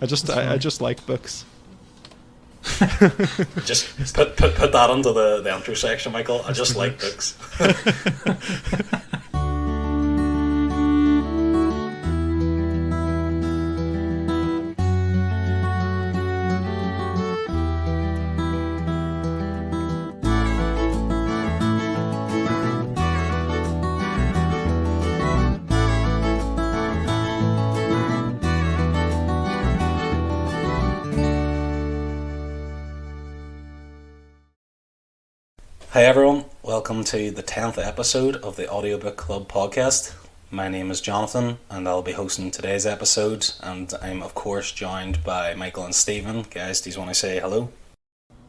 I just like books. Just put that into the intro section, Michael. I just like books. Hi everyone, welcome to the 10th episode of the Audiobook Club podcast. My name is Jonathan and I'll be hosting today's episode, and I'm of course joined by Michael and Stephen. Guys, do you want to say hello?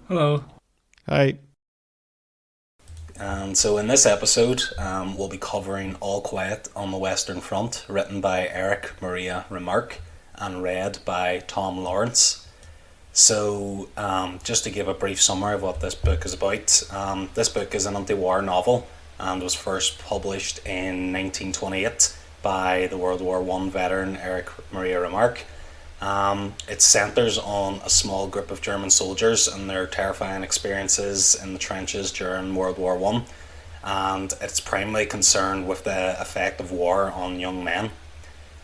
Hello. Hi. And so in this episode, we'll be covering All Quiet on the Western Front, written by Erich Maria Remarque and read by Tom Lawrence. So, just to give a brief summary of what this book is about, this book is an anti-war novel and was first published in 1928 by the World War I veteran Erich Maria Remarque. It centres on a small group of German soldiers and their terrifying experiences in the trenches during World War I, and it's primarily concerned with the effect of war on young men.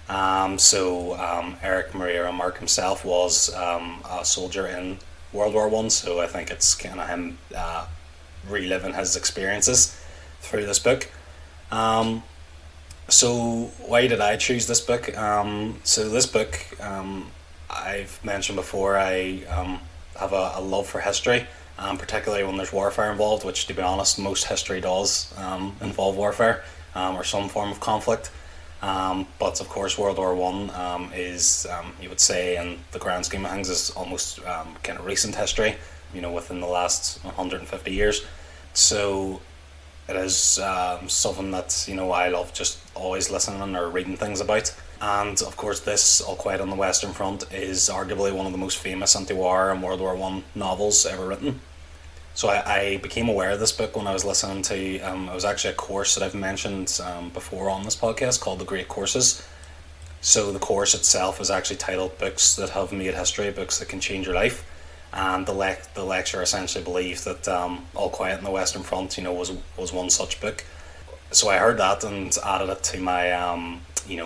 Erich Maria Remarque himself was a soldier in World War I, so I think it's kind of him reliving his experiences through this book. So why did I choose this book? So this book, I've mentioned before, I have a love for history, particularly when there's warfare involved, which to be honest most history does involve warfare or some form of conflict. But of course World War I is, you would say in the grand scheme of things, is almost kind of recent history, within the last 150 years. So it is something that, I love just always listening or reading things about. And of course this All Quiet on the Western Front is arguably one of the most famous anti-war and World War I novels ever written. So I became aware of this book when I was listening to, it was actually a course that I've mentioned before on this podcast called The Great Courses. So the course itself is actually titled Books That Have Made History, Books That Can Change Your Life. And the lecturer essentially believed that All Quiet on the Western Front, was one such book. So I heard that and added it to my,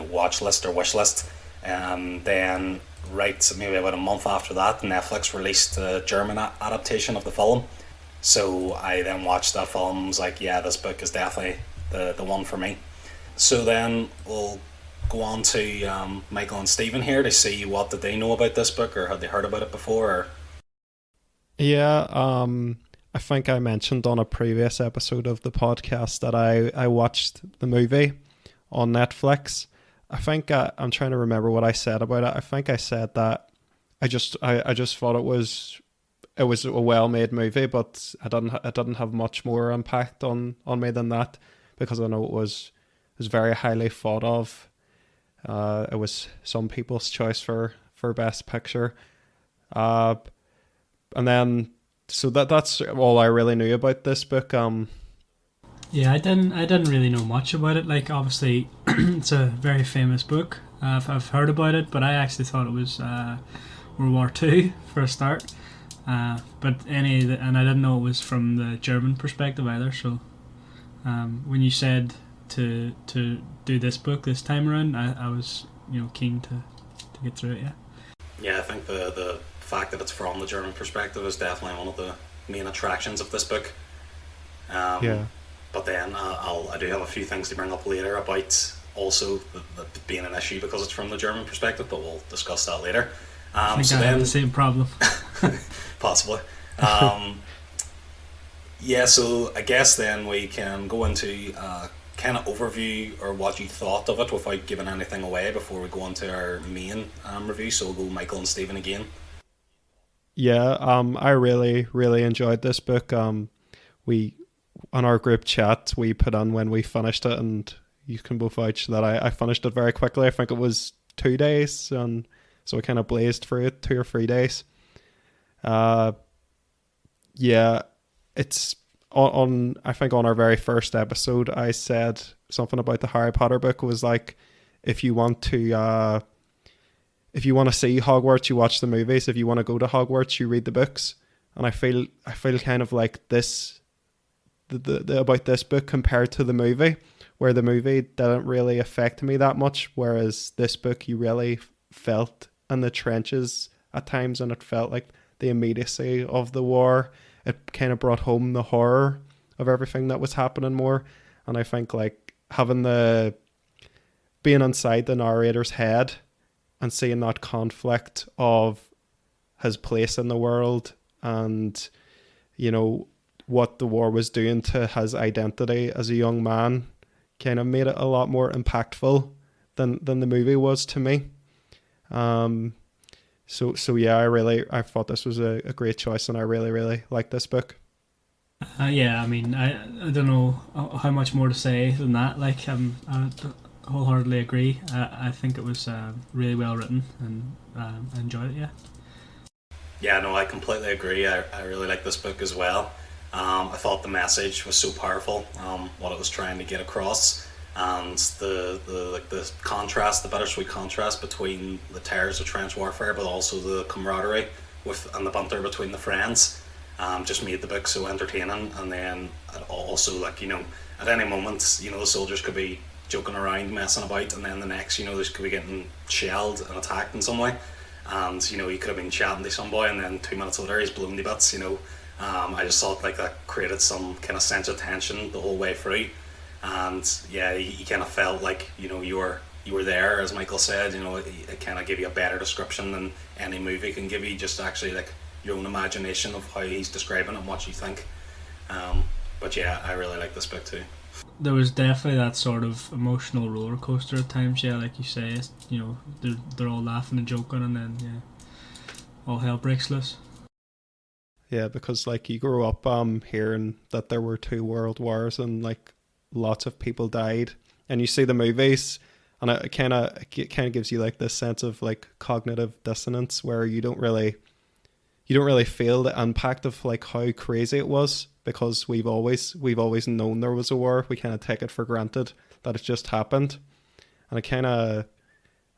watch list or wish list. And then right maybe about a month after that, Netflix released a German adaptation of the film. So I then watched that film and was like, yeah, this book is definitely the one for me. So then we'll go on to Michael and Stephen here to see what did they know about this book, or had they heard about it before? Or... Yeah, I think I mentioned on a previous episode of the podcast that I watched the movie on Netflix. I think I'm trying to remember what I said about it. I think I said that I just thought it was a well-made movie, but it didn't have much more impact on me than that, because I know it was very highly thought of. It was some people's choice for Best Picture. And then so that's all I really knew about this book. Yeah, I didn't really know much about it. Like, obviously, it's a very famous book. I've heard about it, but I actually thought it was World War II for a start. And I didn't know it was from the German perspective either. So, when you said to do this book this time around, I was keen to get through it. Yeah, I think the fact that it's from the German perspective is definitely one of the main attractions of this book. Yeah. But then I do have a few things to bring up later about also the being an issue because it's from the German perspective, but we'll discuss that later. I think I have the same problem. Possibly. Yeah, so I guess then we can go into kind of overview or what you thought of it without giving anything away before we go into our main review. So we'll go Michael and Stephen again. Yeah, I really, really enjoyed this book. We, on our group chat, we put on when we finished it, and you can both vouch that I finished it very quickly. I think it was 2 days, and so I kind of blazed through it 2 or 3 days. Yeah, it's on I think on our very first episode, I said something about the Harry Potter book was like, if you want if you want to see Hogwarts, you watch the movies. If you want to go to Hogwarts, you read the books. And I feel kind of like this, about this book compared to the movie, where the movie didn't really affect me that much, whereas this book you really felt in the trenches at times, and it felt like the immediacy of the war. It kind of brought home the horror of everything that was happening more. And I think like being inside the narrator's head and seeing that conflict of his place in the world and, you know, what the war was doing to his identity as a young man kind of made it a lot more impactful than the movie was to me. So yeah, I thought this was a great choice, and I really like this book. Yeah, I mean, I don't know how much more to say than that. Like, I wholeheartedly agree. I think it was really well written, and I enjoyed it. Yeah. Yeah, no, I completely agree. I really like this book as well. I thought the message was so powerful, what it was trying to get across, and the contrast, the bittersweet contrast between the terrors of trench warfare, but also the camaraderie and the banter between the friends, just made the book so entertaining. And then also, like, you know, at any moment, you know, the soldiers could be joking around, messing about, and then the next, you know, they could be getting shelled and attacked in some way. And, you know, he could have been chatting to some boy, and then 2 minutes later he's blown to bits, you know. I just thought like that created some kind of sense of tension the whole way through. And yeah, you kind of felt like, you know, you were there, as Michael said. You know, it kind of gave you a better description than any movie can give you, just actually like your own imagination of how he's describing it and what you think. But yeah, I really like this book too. There was definitely that sort of emotional roller coaster at times. Yeah, like you say, you know, they're all laughing and joking, and then yeah, all hell breaks loose. Yeah, because like you grew up hearing that there were 2 world wars and like lots of people died, and you see the movies, and it kind of gives you like this sense of like cognitive dissonance where you don't really feel the impact of like how crazy it was, because we've always known there was a war. We kind of take it for granted that it just happened. And it kind of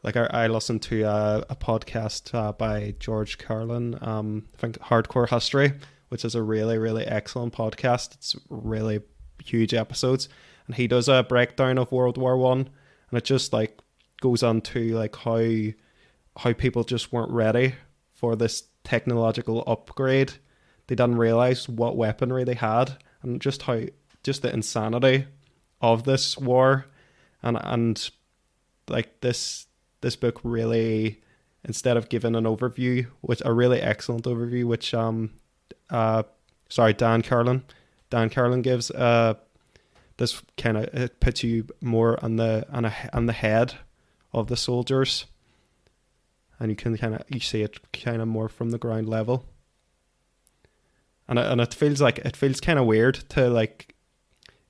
like I listened to a podcast by George Carlin, I think Hardcore History, which is a really excellent podcast. It's really huge episodes, and he does a breakdown of World War One, and it just like goes on to like how people just weren't ready for this technological upgrade. They didn't realize what weaponry they had, and just the insanity of this war, and like this book really, instead of giving an overview, which a really excellent overview, which Dan Carlin gives, this kind of, it puts you more on the head of the soldiers, and you see it kind of more from the ground level, and it feels kind of weird to like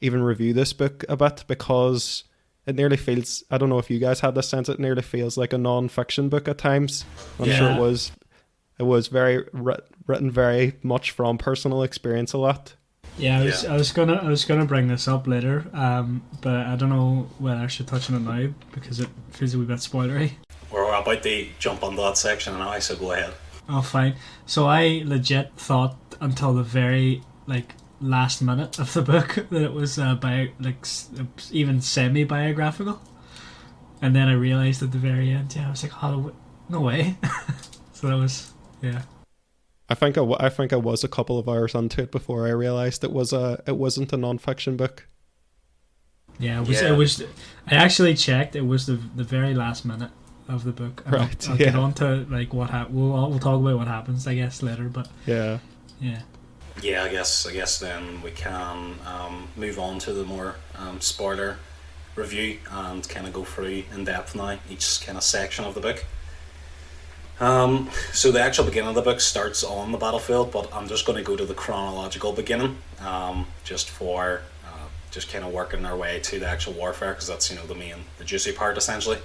even review this book a bit, because it nearly feels, I don't know if you guys had this sense, it nearly feels like a non-fiction book at times. I'm sure it was very written very much from personal experience a lot. Yeah, I was gonna bring this up later, but I don't know whether I should touch on it now because it feels a wee bit spoilery. We're about to jump onto that section now, so go ahead. Oh, fine. So I legit thought until the very last minute of the book that it was even semi-biographical, and then I realised at the very end, I was like, oh, no way. So that was, yeah. I think I was a couple of hours into it before I realised it wasn't a non-fiction book. Yeah, it was. I actually checked. It was the very last minute of the book. Right. I'll get on to what happened. We'll talk about what happens, I guess, later. But yeah. Yeah, I guess then we can move on to the more spoiler review and kind of go through in depth now each kind of section of the book. So the actual beginning of the book starts on the battlefield, but I'm just going to go to the chronological beginning, just kind of working our way to the actual warfare, because that's the juicy part essentially.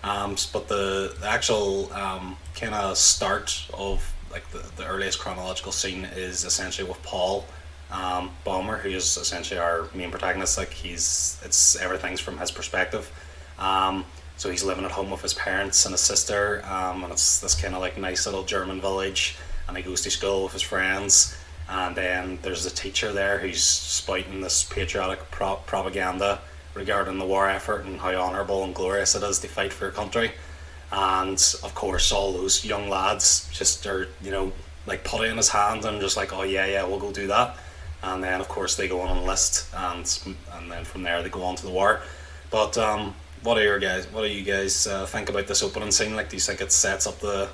But the actual kind of start of the earliest chronological scene is essentially with Paul Baumer, who is essentially our main protagonist. Everything's from his perspective. So he's living at home with his parents and his sister, and it's this kind of like nice little German village, and he goes to school with his friends. And then there's a teacher there who's spouting this patriotic propaganda regarding the war effort and how honourable and glorious it is to fight for your country. And of course, all those young lads just are, like put it in his hand and just like, oh yeah, we'll go do that. And then of course they go on and enlist, and then from there they go on to the war. But what do you guys think about this opening scene? Like, do you think it sets up the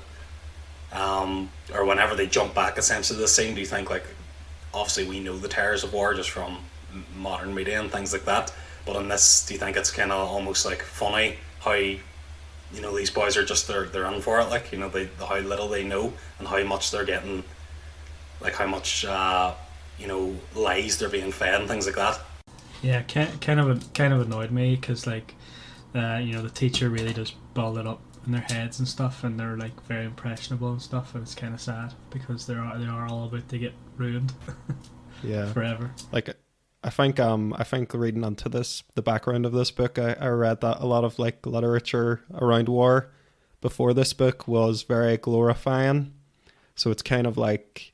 or whenever they jump back essentially to the scene, do you think, like, obviously we know the terrors of war just from modern media and things like that, but in this, do you think it's kind of almost like funny how these boys are just they're in for it, like, they how little they know and how much they're getting, like how much lies they're being fed and things like that. Yeah, kind of annoyed me because like the teacher really does build it up in their heads and stuff, and they're like very impressionable and stuff, and it's kind of sad because they are all about to get ruined. Yeah, forever. Like, I think reading into the background of this book, I read that a lot of like literature around war before this book was very glorifying, so it's kind of like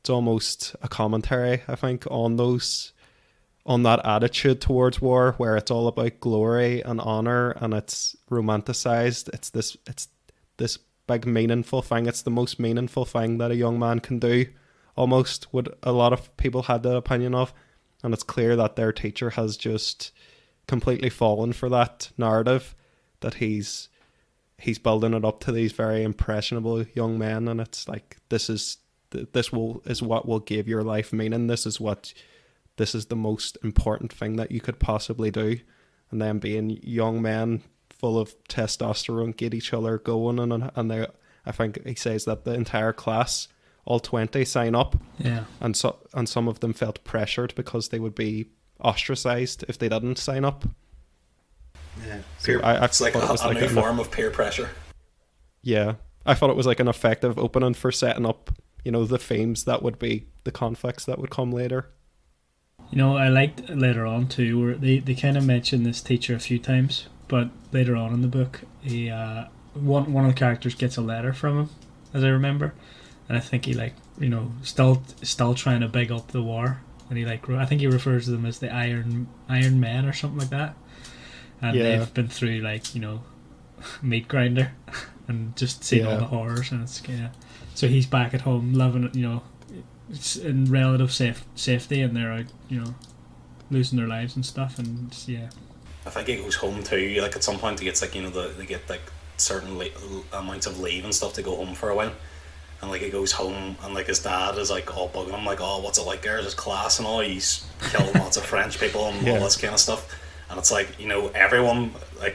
it's almost a commentary, I think, on that attitude towards war, where it's all about glory and honor, and it's romanticized. It's this big meaningful thing. It's the most meaningful thing that a young man can do, almost, what a lot of people had the opinion of. And it's clear that their teacher has just completely fallen for that narrative, that he's building it up to these very impressionable young men, and it's like, this is what will give your life meaning. This is the most important thing that you could possibly do. And then being young men full of testosterone get each other going, and they, I think he says that the entire class, all 20, sign up. Yeah. And some of them felt pressured because they would be ostracized if they didn't sign up. Yeah. So it's like a new form of peer pressure. Yeah. I thought it was like an effective opening for setting up, the themes that would be the conflicts that would come later. I liked later on too, where they kind of mention this teacher a few times, but later on in the book, he one of the characters gets a letter from him, as I remember, and I think he still trying to big up the war, and he I think he refers to them as the Iron Men or something like that, and they've been through meat grinder and just seen all the horrors, and it's so he's back at home living in relative safety, and they're out losing their lives and stuff, and I think he goes home too, like at some point he gets they get like certain amounts of leave and stuff to go home for a while, and like he goes home and like his dad is like all bugging him, like, oh, what's it like there, is his class and all, he's killing lots of French people and all this kind of stuff, and it's like, everyone, like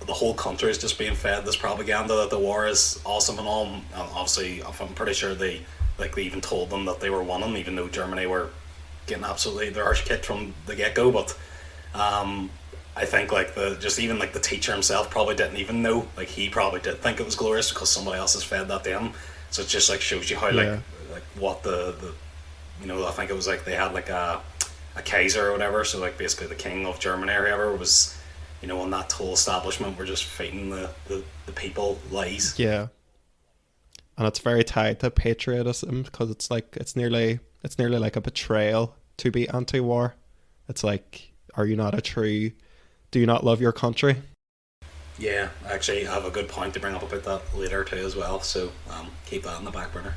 the whole country is just being fed this propaganda that the war is awesome and all, and obviously I'm pretty sure they even told them that they were winning, even though Germany were getting absolutely their arse kicked from the get-go. But I think the teacher himself probably didn't even know, like he probably did think it was glorious because somebody else has fed that to him. So it just like shows you how like what the I think it was like they had like a Kaiser or whatever, so like basically the king of Germany or whoever was, and that whole establishment were just feeding the people lies. Yeah. And it's very tied to patriotism, because it's nearly like a betrayal to be anti-war. It's like, do you not love your country? Yeah, actually I have a good point to bring up about that later too as well, so keep that in the back burner.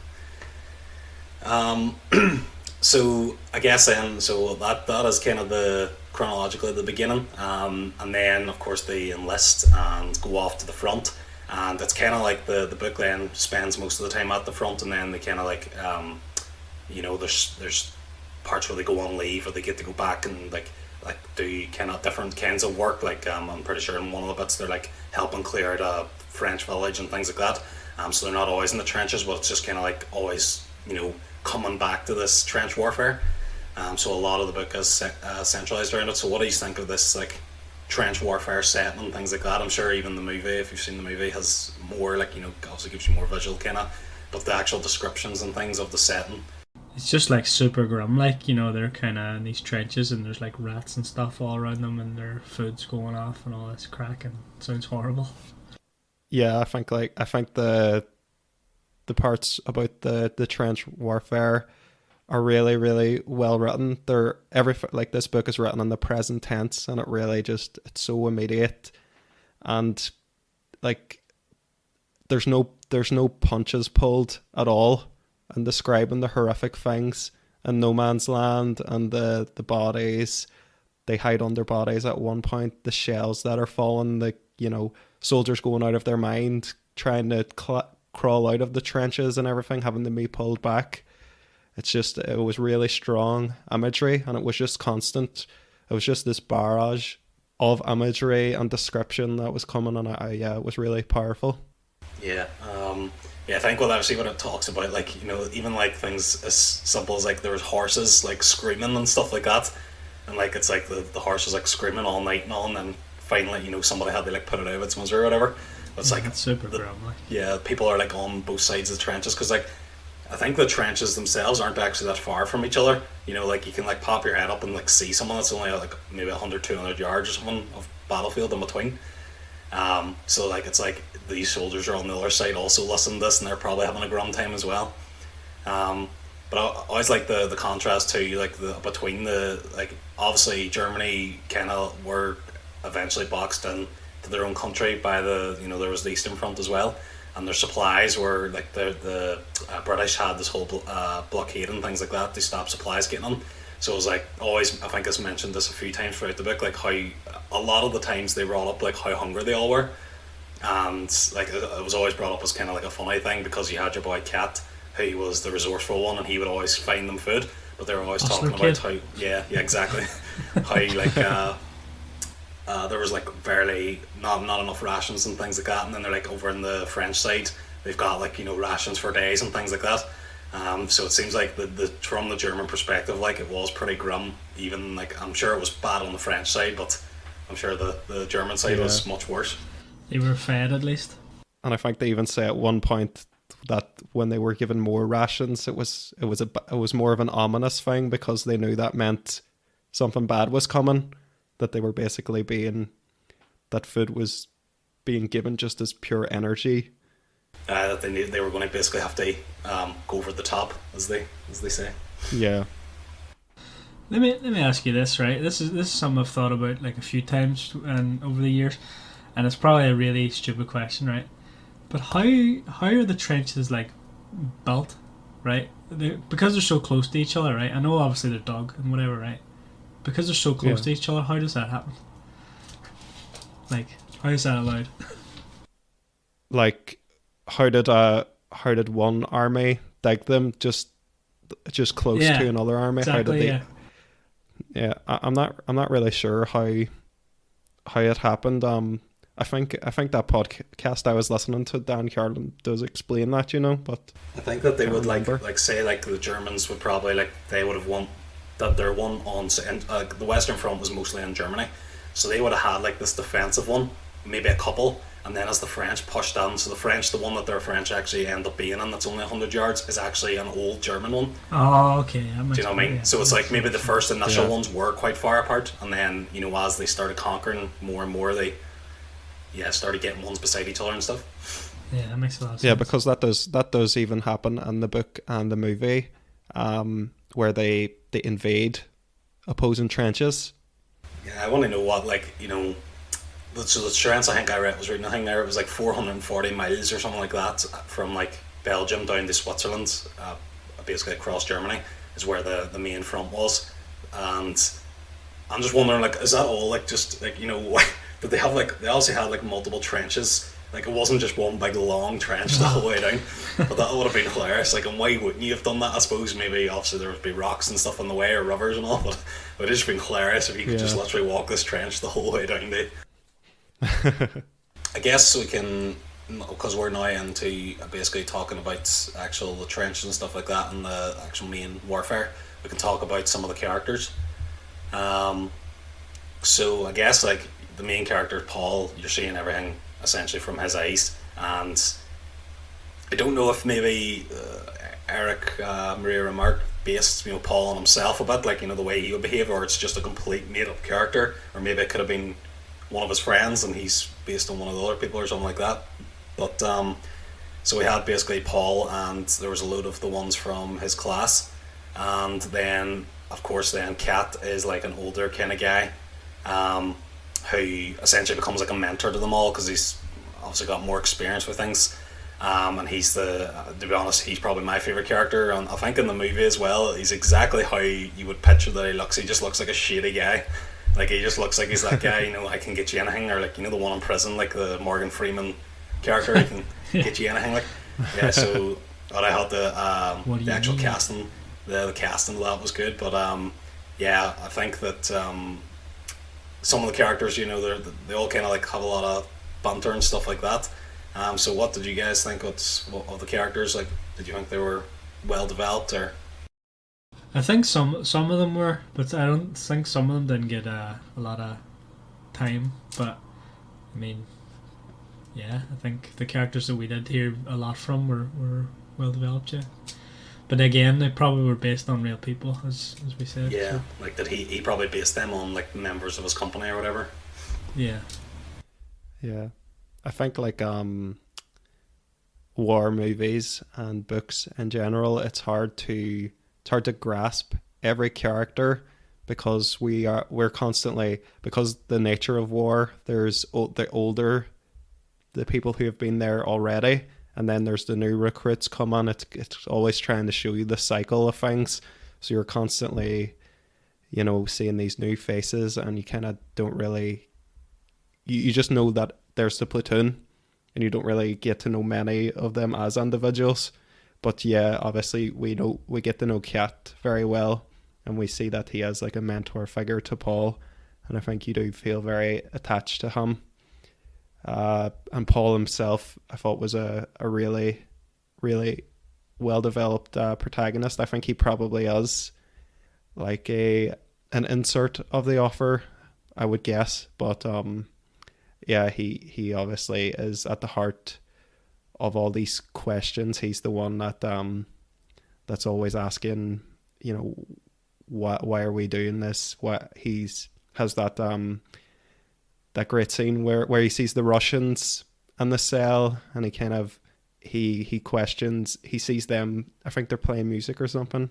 So I guess then, so that is kind of the chronologically the beginning, and then of course they enlist and go off to the front. And it's kind of like the book then spends most of the time at the front, and then they kind of like, there's parts where they go on leave or they get to go back and like do kind of different kinds of work. Like I'm pretty sure in one of the bits they're like helping clear out a French village and things like that. So they're not always in the trenches, but it's just kind of like always coming back to this trench warfare. So a lot of the book is centralized around it. So what do you think of this like trench warfare setting and things like that? I'm sure even the movie, if you've seen the movie, has more like obviously gives you more visual kind of, but the actual descriptions and things of the setting. It's just like super grim, like, you know, they're kind of in these trenches and there's like rats and stuff all around them and their food's going off and all this crack, and it sounds horrible. Yeah, I think the parts about the trench warfare are really really well written. They're like this book is written in the present tense, and it really just it's so immediate, and like there's no punches pulled at all in describing the horrific things in no man's land, and the bodies they hide under bodies at one point, the shells that are falling, the soldiers going out of their mind trying to crawl out of the trenches and everything, having them be pulled back. It was really strong imagery, and it was just constant. It was just this barrage of imagery and description that was coming, and it was really powerful. Yeah, I think what it talks about, like, even like things as simple as like there was horses like screaming and stuff like that, and like it's like the horse was like screaming all night and all, and then finally somebody had to like put it out of its misery or whatever. It's like it's super grim. Yeah, people are like on both sides of the trenches, because like I think the trenches themselves aren't actually that far from each other. Like you can like pop your head up and like see someone that's only like maybe 100-200 yards or something of battlefield in between. So like it's like these soldiers are on the other side also listening to this, and they're probably having a grum time as well. But I always like the contrast too, like between like obviously Germany kind of were eventually boxed in to their own country by there was the Eastern Front as well, and their supplies were like the British had this whole blockade and things like that to stop supplies getting on. So it was like always, I think it's mentioned this a few times throughout the book, like how a lot of the times they brought up like how hungry they all were, and like it was always brought up as kind of like a funny thing, because you had your boy Cat, who was the resourceful one, and he would always find them food, but they were always talking about how exactly how like there was like barely not enough rations and things like that, and then they're like over in the French side they've got like rations for days and things like that. So it seems like from the German perspective, like it was pretty grim. Even like I'm sure it was bad on the French side, but I'm sure the German side was much worse. They were fed at least. And I think they even say at one point that when they were given more rations, it was more of an ominous thing, because they knew that meant something bad was coming. That they were basically that food was being given just as pure energy. That they were going to basically have to go over the top, as they say. Yeah. Let me ask you this, right? This is something I've thought about like a few times and over the years, and it's probably a really stupid question, right? But how are the trenches like built, right? Because they're so close to each other, right? I know obviously they're dug and whatever, right? Because they're so close to each other, how does that happen? Like, how is that allowed? Like, how did one army dig them just close to another army? Exactly, how did they? Yeah, I'm not really sure how it happened. I think that podcast I was listening to, Dan Carlin, does explain that, but I think that they would like say like the Germans would probably like they would have won that their one on the Western Front was mostly in Germany, so they would have had like this defensive one, maybe a couple, and then as the French pushed down, so the one that their French actually end up being in, that's only 100 yards, is actually an old German one. Oh, okay. Do you know what I mean? So it's like maybe the first initial ones were quite far apart, and then as they started conquering more and more, they started getting ones beside each other and stuff. Yeah, that makes a lot of sense. Yeah, because that does even happen in the book and the movie, where they invade opposing trenches. Yeah, I want to know what so the strengths I think I read nothing there. It was like 440 miles or something like that from like Belgium down to Switzerland, basically across Germany is where the main front was. And I'm just wondering, like, is that all like just like did they have like they also had like multiple trenches? Like it wasn't just one big long trench the whole way down, but that would have been hilarious. Like, and why wouldn't you have done that? I suppose maybe obviously there would be rocks and stuff on the way or rivers and all, but it would have just been hilarious if you could just literally walk this trench the whole way down there. I guess we can, because we're now into basically talking about the trenches and stuff like that and the actual main warfare, we can talk about some of the characters. So I guess like the main character Paul, you're seeing everything essentially from his eyes, and I don't know if maybe Erich Maria Remarque based, Paul on himself a bit, like, the way he would behave, or it's just a complete made up character, or maybe it could have been one of his friends and he's based on one of the other people or something like that. But so we had basically Paul, and there was a load of the ones from his class, and then of course then Kat is like an older kind of guy, who essentially becomes like a mentor to them all because he's obviously got more experience with things. And he's to be honest, he's probably my favourite character, and I think in the movie as well, he's exactly how you would picture that he looks. He just looks like a shady guy. Like, he just looks like he's that guy, I can get you anything, or like, the one in prison, like the Morgan Freeman character, he can get you anything, like. Yeah, so, but I had the actual casting, the casting of that was good, but yeah, I think that some of the characters, they all kind of like have a lot of banter and stuff like that. So what did you guys think of the characters? Like, did you think they were well developed, or? I think some of them were, but I don't think some of them didn't get a lot of time. But I mean, yeah, I think the characters that we did hear a lot from were well developed. Yeah, but again, they probably were based on real people, as we said. Yeah, so. like that he probably based them on like members of his company or whatever. Yeah. Yeah, I think like war movies and books in general, it's hard to grasp every character because we're constantly, because the nature of war, there's the people who have been there already, and then there's the new recruits come on. It's always trying to show you the cycle of things, so you're constantly seeing these new faces, and you kind of don't really, you just know that there's the platoon, and you don't really get to know many of them as individuals. But yeah, obviously we get to know Kat very well, and we see that he has like a mentor figure to Paul, and I think you do feel very attached to him. And Paul himself, I thought, was a really, really well developed protagonist. I think he probably is like an insert of the author, I would guess. But yeah, he obviously is at the heart of all these questions. He's the one that that's always asking, why are we doing this? What has that that great scene where he sees the Russians in the cell, and he questions, he sees them, I think they're playing music or something,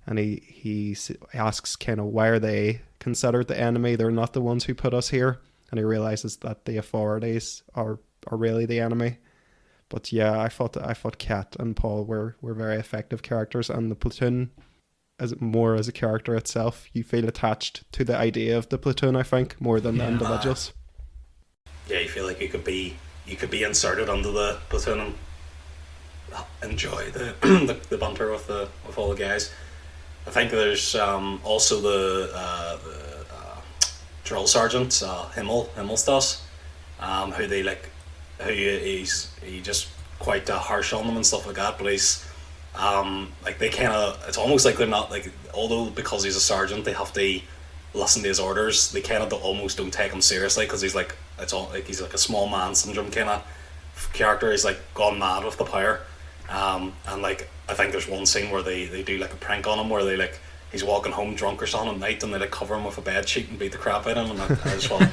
and he asks kind of, why are they considered the enemy? They're not the ones who put us here. And he realizes that the authorities are really the enemy. But yeah, I thought Kat and Paul were very effective characters, and the platoon as a character itself, you feel attached to the idea of the platoon, I think, more than the individuals. Yeah, you feel like you could be inserted under the platoon and enjoy the banter with all the guys. I think there's also the drill sergeant, Himmelstas, he just quite harsh on them and stuff like that, but he's like, they kind of, it's almost like they're not like, although because he's a sergeant they have to listen to his orders, they kind of almost don't take him seriously, because he's like, he's like a small man syndrome kind of character. He's like gone mad with the power, and like, I think there's one scene where they do like a prank on him, where they like, he's walking home drunk or something at night, and they like cover him with a bed sheet and beat the crap out of him, and I just thought,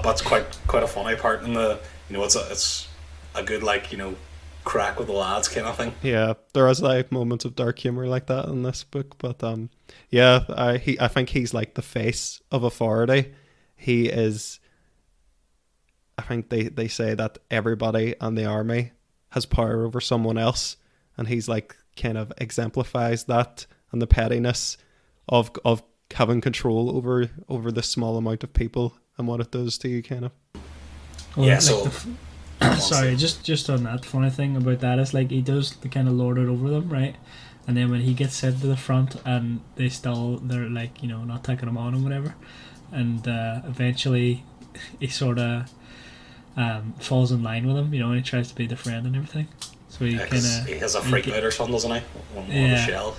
that's quite a funny part in the, it's a good, like, crack with the lads kind of thing. Yeah, there is like moments of dark humor like that in this book, but yeah, I think he's like the face of authority. He is, I think they say that everybody in the army has power over someone else, and he's like kind of exemplifies that, and the pettiness of having control over the small amount of people and what it does to you, kind of. Well, yeah, so sorry, just on that, funny thing about that is like, he does the kind of lord it over them, right? And then when he gets sent to the front, and they're like, not taking him on and whatever, and eventually he sort of falls in line with him, and he tries to be the friend and everything. So he has a freak out or something, doesn't he? One of the shell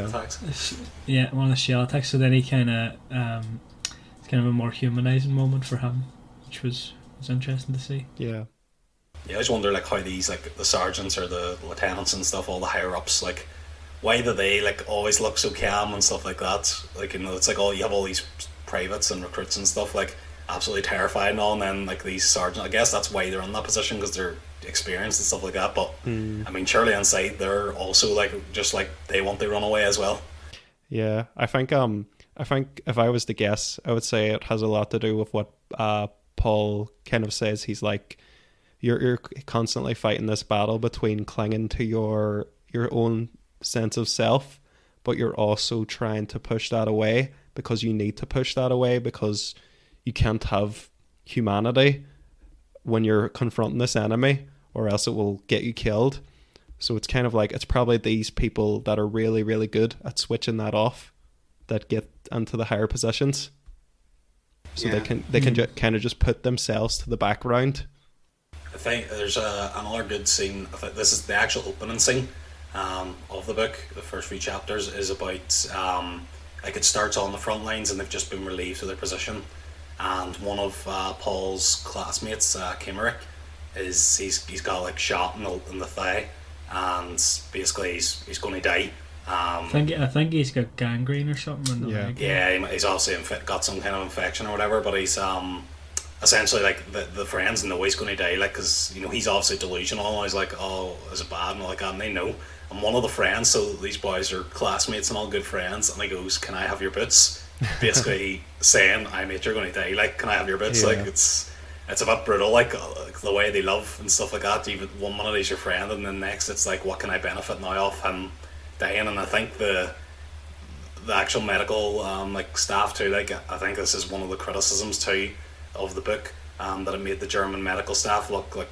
attacks. Yeah, one of the shell attacks. So then he it's kind of a more humanizing moment for him, which was interesting to see. Yeah. Yeah, I just wonder like how these, like, the sergeants or the lieutenants and stuff, all the higher ups, like, why do they like always look so calm and stuff like that? Like, you know, it's like all you have all these privates and recruits and stuff like absolutely terrified and all, and then like these sergeants. I guess that's why they're in that position, because they're experienced and stuff like that. But I mean, surely inside they're also like just like they want to run away as well. Yeah, I think if I was to guess, I would say it has a lot to do with what Paul kind of says. He's like, you're constantly fighting this battle between clinging to your own sense of self, but you're also trying to push that away, because you need to push that away, because you can't have humanity when you're confronting this enemy, or else it will get you killed. So it's kind of like, it's probably these people that are really, really good at switching that off that get into the higher positions. So Yeah. they can kind of just put themselves to the background. I think there's another good scene. I think this is the actual opening scene of the book. The first few chapters is about like it starts on the front lines and they've just been relieved of their position, and one of Paul's classmates, Kimerick, he's got like shot in the thigh, and basically he's going to die. I think he's got gangrene or something in the Yeah. leg. Yeah, he's obviously got some kind of infection or whatever, but he's essentially like the friends know he's going to die, like, because you know he's obviously delusional. He's like, oh, is it bad and all like that, and they know. And one of the friends, so these boys are classmates and all good friends, and he goes, "Can I have your boots?" Basically saying, "I mate, you're going to die. Like, can I have your boots?" Yeah. Like it's a bit brutal, like the way they love and stuff like that. Even one minute he's your friend, and then next it's like, what can I benefit now off him dying? And I think the actual medical like staff too, like I think this is one of the criticisms too of the book, that it made the German medical staff look like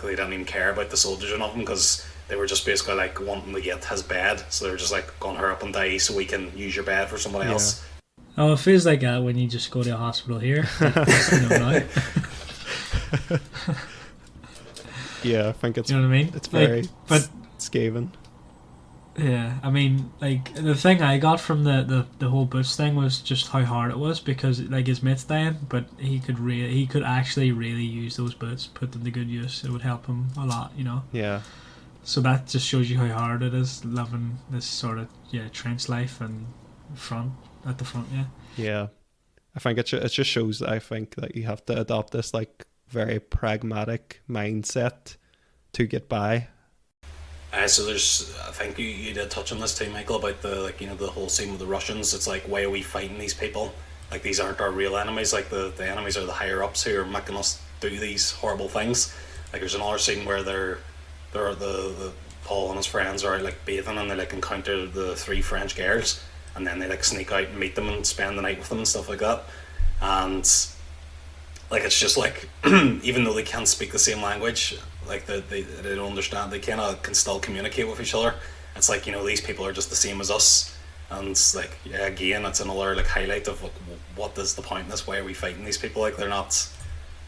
they didn't even care about the soldiers and of them, because they were just basically like wanting to get his bed, so they were just like, going hurry up and die so we can use your bed for somebody Yeah. else. Oh, it feels like that when you just go to a hospital here. You know, now. Yeah, I think it's You know what I mean? it's very Like, but scathing. yeah, I mean, like the thing I got from the whole boots thing was just how hard it was, because like his mate's dying, but he could actually really use those boots, put them to good use. It would help him a lot, you know. Yeah. So that just shows you how hard it is living this sort of trench life and at the front. Yeah. Yeah, I think it just shows, I think, that you have to adopt this like very pragmatic mindset to get by. So there's, I think you did touch on this too, Michael, about the, like, you know, the whole scene with the Russians. It's like, why are we fighting these people? Like, these aren't our real enemies. Like, the enemies are the higher ups who are making us do these horrible things. Like, there's another scene where the Paul and his friends are out like bathing, and they like encounter the 3 French girls, and then they like sneak out and meet them and spend the night with them and stuff like that. And like, it's just like, even though they can't speak the same language, like they don't understand, they kind of can still communicate with each other. It's like, you know, these people are just the same as us, and it's like, yeah, again, it's another like highlight of like, what is the point in this? Why are we fighting these people? Like, they're not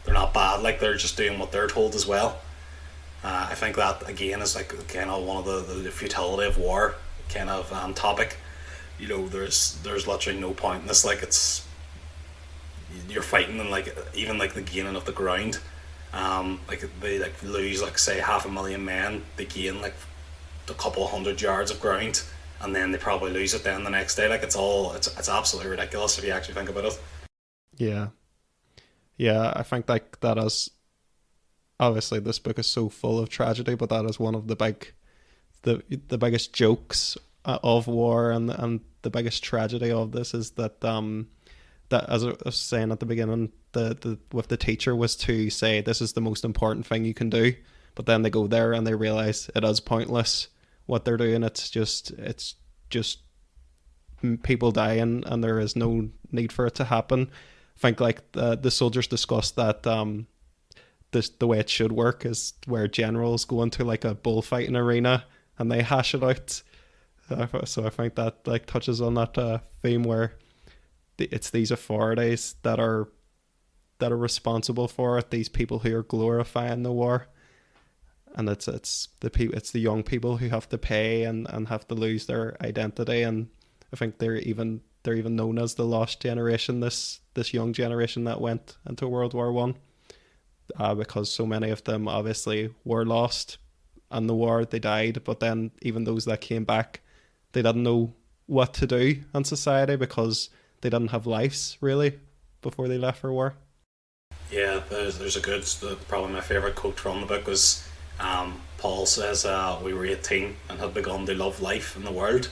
bad, like they're just doing what they're told as well. I think that again is like kind of one of the futility of war kind of topic. You know, there's literally no point in this. Like, it's, you're fighting, and like even like the gaining of the ground, like they like lose like say 500,000 men, they gain like a couple of 100 yards of ground, and then they probably lose it then the next day. Like, it's absolutely ridiculous if you actually think about it. Yeah, I think like that is, obviously this book is so full of tragedy, but that is one of the biggest jokes of war, and the biggest tragedy of this is that that, as I was saying at the beginning, the with the teacher was to say this is the most important thing you can do, but then they go there and they realize it is pointless what they're doing. It's just people dying, and there is no need for it to happen. I think like the soldiers discussed that the way it should work is where generals go into like a bullfighting arena and they hash it out. So I think that like touches on that theme where it's these authorities that are responsible for it. These people who are glorifying the war, and it's the young people who have to pay and have to lose their identity. And I think they're even known as the lost generation. This young generation that went into World War One, because so many of them obviously were lost in the war. They died, but then even those that came back they didn't know what to do in society because they didn't have lives really before they left for war. Yeah, there's a good, probably my favourite quote from the book was Paul says, we were 18 and had begun to love life in the world,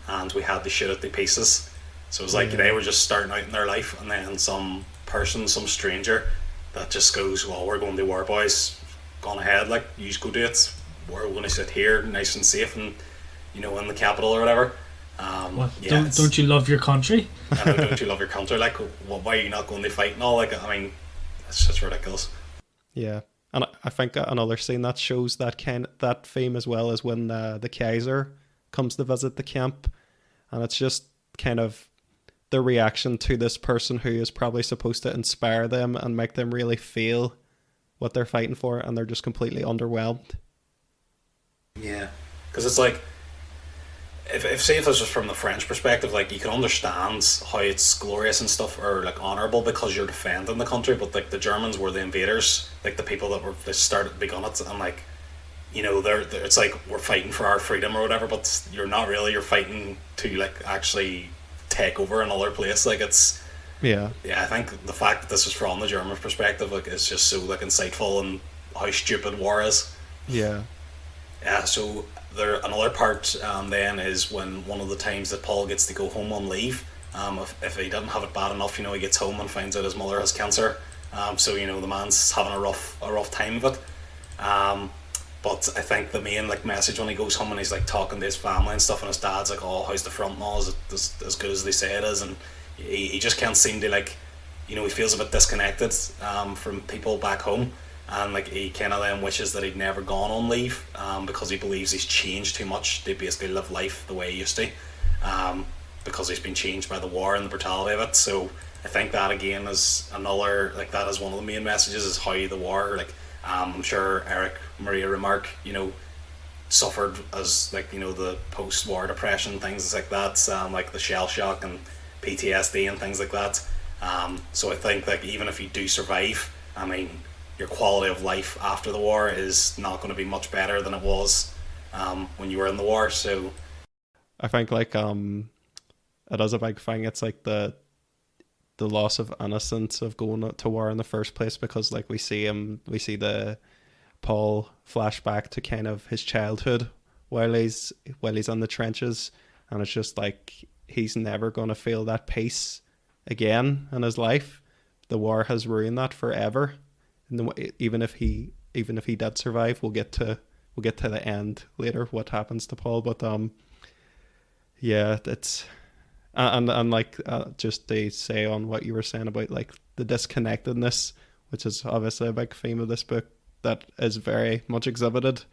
and we had to shoot it to pieces. So it was like they were just starting out in their life, and then some person, some stranger, that just goes, well, we're going to war, boys, gone ahead, like, you just go do it, we're going to sit here nice and safe and, you know, in the capital or whatever. Don't you love your country? I know, don't you love your country? Like, why are you not going to fight and all? Like, I mean, it's just ridiculous. Yeah, and I think another scene that shows that theme as well is when the Kaiser comes to visit the camp, and it's just kind of the reaction to this person who is probably supposed to inspire them and make them really feel what they're fighting for, and they're just completely underwhelmed. Yeah, because it's like, if this was from the French perspective, like, you can understand how it's glorious and stuff, or like honourable because you're defending the country, but like the Germans were the invaders, like the people that begun it, and like, you know, they're it's like, we're fighting for our freedom or whatever, but you're not really, you're fighting to like actually take over another place. Like, it's yeah, I think the fact that this is from the German perspective, like, is just so like insightful, and how stupid war is. Yeah, so there, another part then is when one of the times that Paul gets to go home on leave, if he didn't have it bad enough, you know, he gets home and finds out his mother has cancer, so, you know, the man's having a rough time of it, but I think the main like message when he goes home and he's like talking to his family and stuff, and his dad's like, oh, how's the front and all, is it as good as they say it is, and he just can't seem to, like, you know, he feels a bit disconnected from people back home. And like, he kind of then wishes that he'd never gone on leave, because he believes he's changed too much to basically live life the way he used to, because he's been changed by the war and the brutality of it. So I think that again is another, like, that is one of the main messages, is how the war, like, I'm sure Erich Maria Remarque, you know, suffered as, like, you know, the post-war depression, things like that, like the shell shock and PTSD and things like that. So I think, like, even if you do survive, I mean, your quality of life after the war is not going to be much better than it was when you were in the war. So I think, like, it is a big thing. It's like the loss of innocence of going to war in the first place, because like we see the Paul flashback to kind of his childhood while he's in the trenches, and it's just like he's never going to feel that peace again in his life. The war has ruined that forever. And even if he did survive, we'll get to the end later, what happens to Paul. But yeah, it's and like, just to say on what you were saying about like the disconnectedness, which is obviously a big theme of this book that is very much exhibited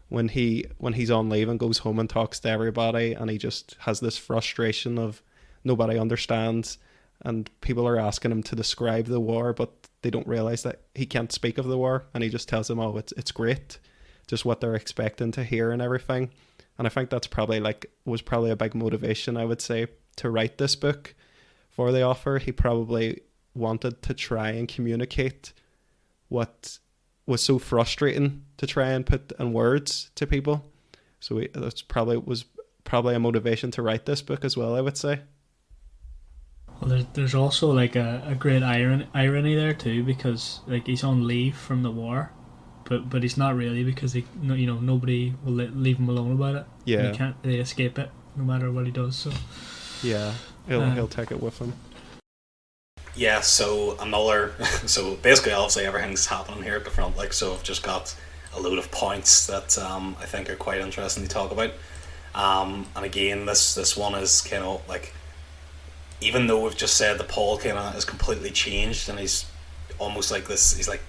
when he's on leave and goes home and talks to everybody, and he just has this frustration of nobody understands, and people are asking him to describe the war, but they don't realize that he can't speak of the war, and he just tells them, oh, it's great, just what they're expecting to hear and everything. And I think that's was probably a big motivation, I would say, to write this book for the author. He probably wanted to try and communicate what was so frustrating to try and put in words to people. So was probably a motivation to write this book as well, I would say. Well, there's also like a great irony there too, because like he's on leave from the war, but he's not really, because nobody will leave him alone about it. Yeah, he can't really escape it no matter what he does. So yeah, he'll take it with him. Yeah, so basically obviously everything's happening here at the front, like, so I've just got a load of points that I think are quite interesting to talk about. And again, this one is kind of like, even though we've just said that Paul kind of is completely changed and he's almost like this, he's like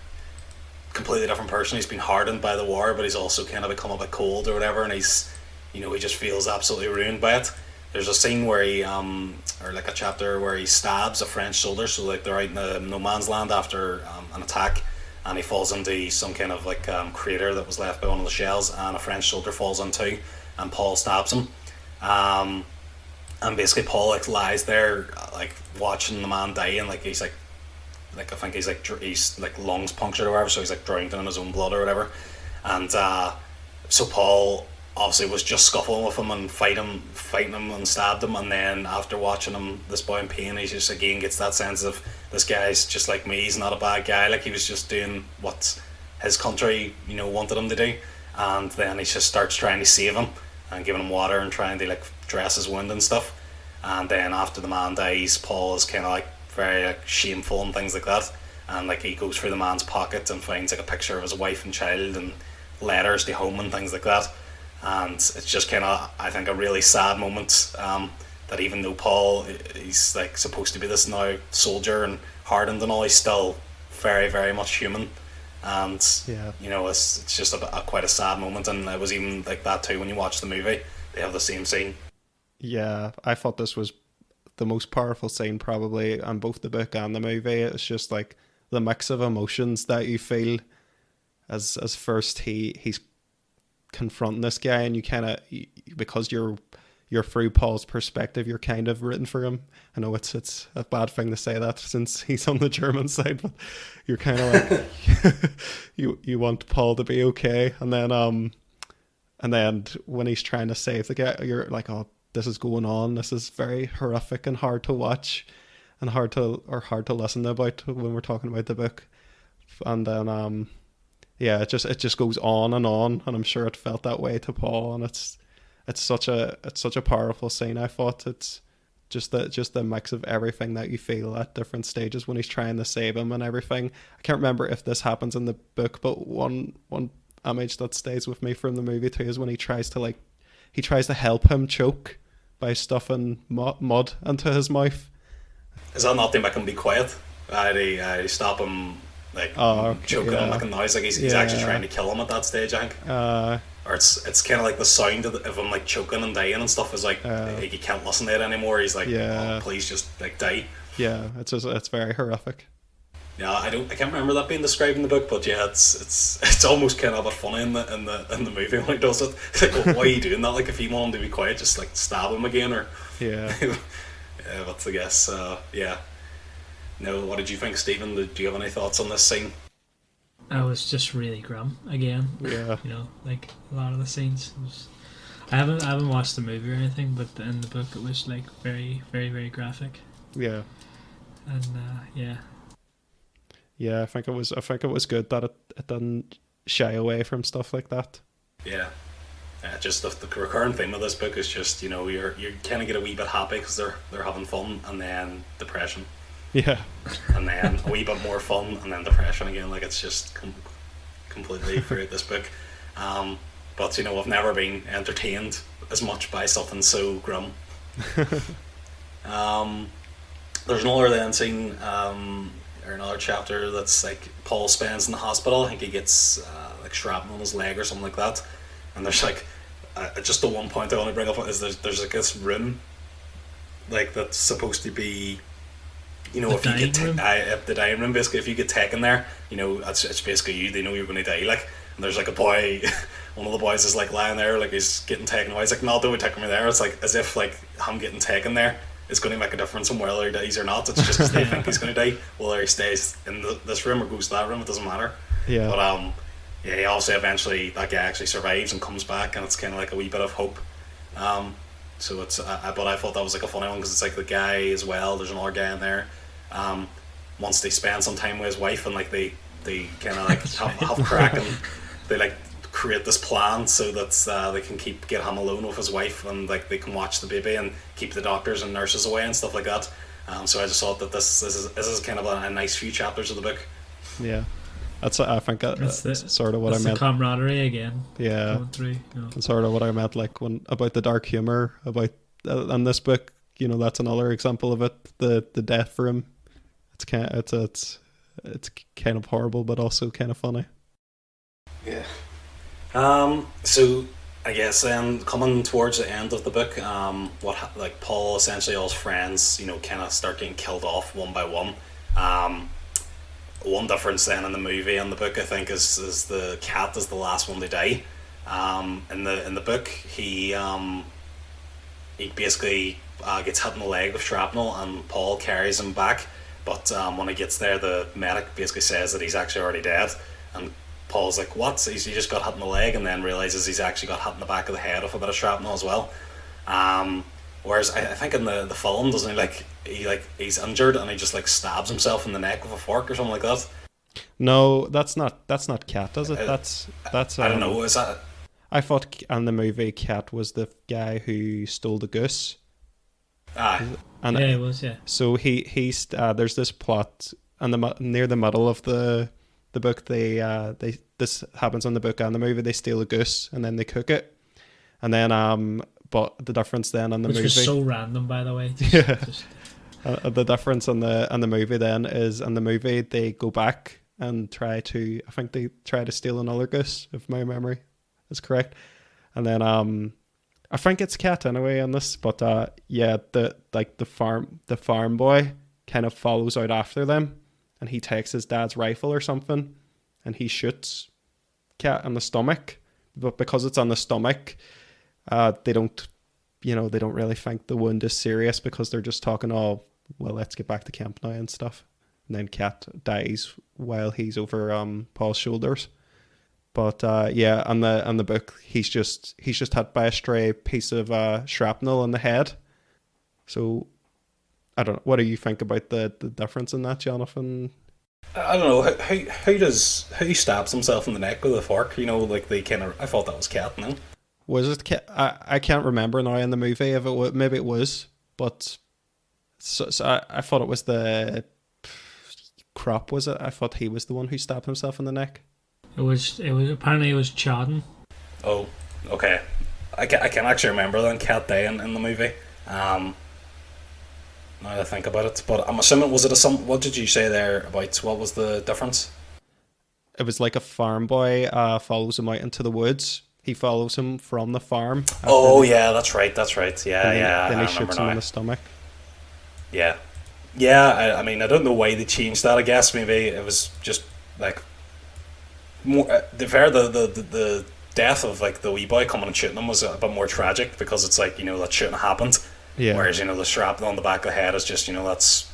completely different person. He's been hardened by the war, but he's also kind of become a bit cold or whatever, and he's, you know, he just feels absolutely ruined by it. There's a scene where he or like a chapter where he stabs a French soldier, so like they're out in the no man's land after an attack, and he falls into some kind of like crater that was left by one of the shells, and a French soldier falls into, and Paul stabs him. And basically Paul like lies there like watching the man die, and like he's like I think he's like lungs punctured or whatever, so he's like drowned in his own blood or whatever. And so Paul obviously was just scuffling with him and fighting him and stabbed him, and then after watching him, this boy in pain, he just again gets that sense of this guy's just like me. He's not a bad guy. Like, he was just doing what his country, wanted him to do, and then he just starts trying to save him and giving him water and trying to like dress his wound and stuff. And then after the man dies, Paul is kind of like very like shameful and things like that. And like he goes through the man's pocket and finds like a picture of his wife and child and letters to home and things like that. And it's just kind of, I think, a really sad moment, that even though Paul, he's like supposed to be this now soldier and hardened and all, he's still very, very much human. And Yeah. it's just quite a sad moment. And it was even like that too when you watch the movie. They have the same scene. Yeah, I thought this was the most powerful scene probably on both the book and the movie. It's just like the mix of emotions that you feel as first he's confronting this guy, and you kind of, because you're through Paul's perspective, you're kind of rooting for him. I know it's a bad thing to say that since he's on the German side, but you're kind of like you want Paul to be okay, and then when he's trying to save the guy, you're like, oh, this is going on. This is very horrific and hard to watch, and hard to listen about when we're talking about the book. And then yeah, it just goes on, and I'm sure it felt that way to Paul. And it's such a powerful scene. I thought it's just the mix of everything that you feel at different stages when he's trying to save him and everything. I can't remember if this happens in the book, but one image that stays with me from the movie too is when he tries to help him choke by stuffing mud into his mouth. Is that not to make him be quiet? They stop him like choking him, making noise. Like he's actually trying to kill him at that stage, I think. Or it's kind of like the sound of him like choking and dying and stuff is like he can't listen to it anymore. He's like, oh, please just like die. Yeah, it's very horrific. Yeah, I can't remember that being described in the book, but yeah, it's almost kind of a bit funny in the movie when he does it. It's like, well, why are you doing that? Like, if you want him to be quiet, just like stab him again, or yeah. Yeah, but I guess yeah. No, what did you think, Stephen? Do you have any thoughts on this scene? I was just really grim again. Yeah. Like a lot of the scenes. I haven't watched the movie or anything, but in the book it was like very, very, very graphic. Yeah. And yeah. Yeah, I think it was good that it didn't shy away from stuff like that. Yeah. Just the recurring theme of this book is just, you kind of get a wee bit happy because they're having fun, and then depression. Yeah. And then a wee bit more fun, and then depression again. Like, it's just completely throughout this book. But I've never been entertained as much by something so grim. There's another then scene, or another chapter that's like Paul spends in the hospital. I think he gets like shrapnel on his leg or something like that. And there's like just the one point I want to bring up is there's like this room like that's supposed to be, if you get the dining room, basically. If you get taken there, it's basically you. They know you're going to die. Like, and there's like a boy, one of the boys is like lying there, like he's getting taken away. He's like, no, don't take me there. It's like as if like him getting taken there is going to make a difference on whether he dies or not. It's just because they think he's going to die. Whether he stays in this room or goes to that room, it doesn't matter. Yeah. But yeah, he also eventually, that guy actually survives and comes back, and it's kind of like a wee bit of hope. So it's but I thought that was like a funny one because it's like the guy as well. There's another guy in there. Once they spend some time with his wife, and like they kind of like have crack, and they like create this plan so that they can get him alone with his wife, and like they can watch the baby and keep the doctors and nurses away and stuff like that. So I just thought that this is kind of a nice few chapters of the book. Yeah. I think that's sort of what I meant. The camaraderie again. Yeah. Going through, That's sort of what I meant, like about the dark humor about in this book. That's another example of it. The death for him. It's kind of horrible, but also kind of funny. Yeah. So I guess then coming towards the end of the book, like Paul, essentially all his friends, kind of start getting killed off one by one. One difference then in the movie and the book, I think, is the cat is the last one to die. In the book, he basically gets hit in the leg with shrapnel, and Paul carries him back. But when he gets there, the medic basically says that he's actually already dead, and Paul's like, what? He just got hit in the leg, and then realizes he's actually got hit in the back of the head with a bit of shrapnel as well. Whereas I think in the film, doesn't he's injured and he just like stabs himself in the neck with a fork or something like that. No, that's not Cat, is it? That's I don't know. Is that? I thought in the movie Cat was the guy who stole the goose. And yeah, it was. Yeah. So he's there's this plot and near the middle of the book. They this happens in the book and the movie. They steal a goose and then they cook it, and then but the difference then in the movie, which was so random, by the way. The difference in the movie then is in the movie they go back and try to steal another goose, if my memory is correct, and then I think it's Cat anyway in this, but the farm boy kind of follows out after them, and he takes his dad's rifle or something, and he shoots Cat in the stomach, but because it's on the stomach, they don't really think the wound is serious because they're just talking, oh, well, let's get back to camp now and stuff. And then Cat dies while he's over Paul's shoulders. But on the book, he's just hit by a stray piece of shrapnel in the head. So I don't know. What do you think about the difference in that, Jonathan? I don't know. How he stabs himself in the neck with a fork? I thought that was Cat. No. Was it Cat? I can't remember now in the movie if it was. Maybe it was, but so I thought it was the Crop. Was it? I thought he was the one who stabbed himself in the neck. It was apparently it was Chadden. Oh, okay. I can actually remember then Cat Day in the movie. Now that I think about it, but I'm assuming what did you say there about what was the difference? It was like a farm boy follows him out into the woods. He follows him from the farm. Oh yeah, that's right. Yeah. Then he shoots him in the stomach. Yeah. I mean, I don't know why they changed that. I guess maybe it was just like more. The death of like the wee boy coming and shooting him was a bit more tragic because it's like that shouldn't have happened. Yeah. Whereas the shrapnel on the back of the head is just that's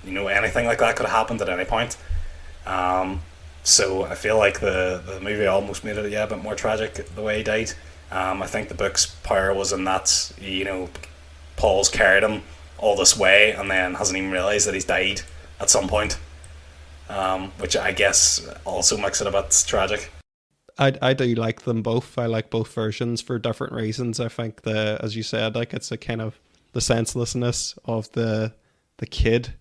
anything like that could have happened at any point. So I feel like the movie almost made it a bit more tragic the way he died. I think the book's power was in that Paul's carried him all this way and then hasn't even realised that he's died at some point, which I guess also makes it a bit tragic. I do like them both. I like both versions for different reasons. I think as you said, like it's a kind of the senselessness of the kid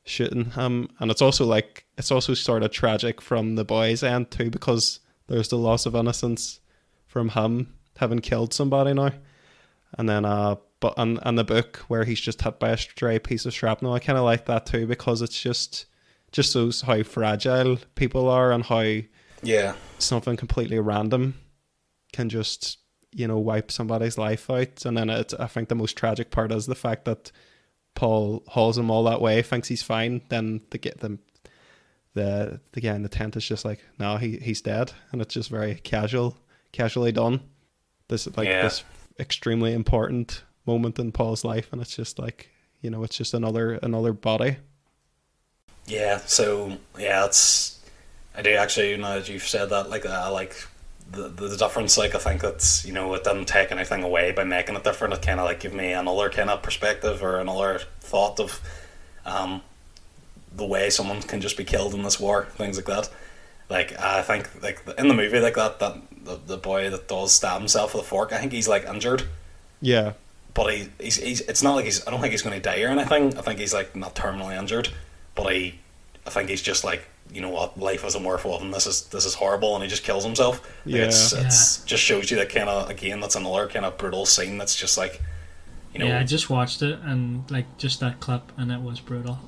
shooting him, and it's also sort of tragic from the boy's end too, because there's the loss of innocence from him having killed somebody now. And then but in the book where he's just hit by a stray piece of shrapnel, I kind of like that too, because it's just shows how fragile people are and how something completely random can just wipe somebody's life out. And then I think the most tragic part is the fact that Paul hauls him all that way, thinks he's fine, then the guy in the tent is just like, no, he's dead, and it's just very casually done. This extremely important moment in Paul's life, and it's just like it's just another body. Yeah. So I do actually, now that you've said that, like I like the difference. Like I think that it didn't take anything away by making it different. It kind of like give me another kind of perspective or another thought of the way someone can just be killed in this war, things like that. Like I think like in the movie like that the boy that does stab himself with a fork, I think he's like injured. Yeah. But he's it's not like I don't think he's going to die or anything. I think he's like not terminally injured, but I think he's just like, what, life isn't worth living. This is horrible, and he just kills himself. Like it's just shows you that kind of, again, that's another kind of brutal scene. That's just like, Yeah, I just watched it and like just that clip, and it was brutal.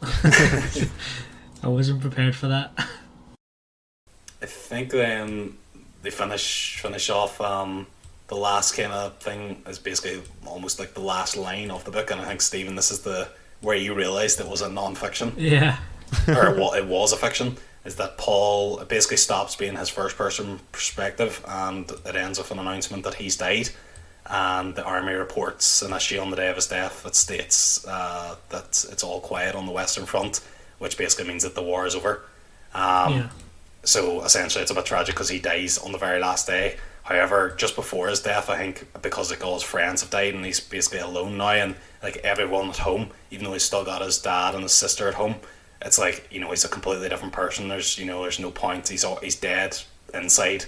I wasn't prepared for that. I think then they finish off. The last kind of thing is basically almost like the last line of the book, and I think, Stephen, this is where you realised it was a non-fiction. Yeah. Or it was a fiction, is that Paul basically stops being his first person perspective, and it ends with an announcement that he's died, and the army reports initially on the day of his death that states that it's all quiet on the Western Front, which basically means that the war is over. So essentially, it's a bit tragic because he dies on the very last day. However, just before his death, I think because like all his friends have died and he's basically alone now, and like everyone at home, even though he's still got his dad and his sister at home, it's like, you know, he's a completely different person. There's, you know, there's no point. He's dead inside,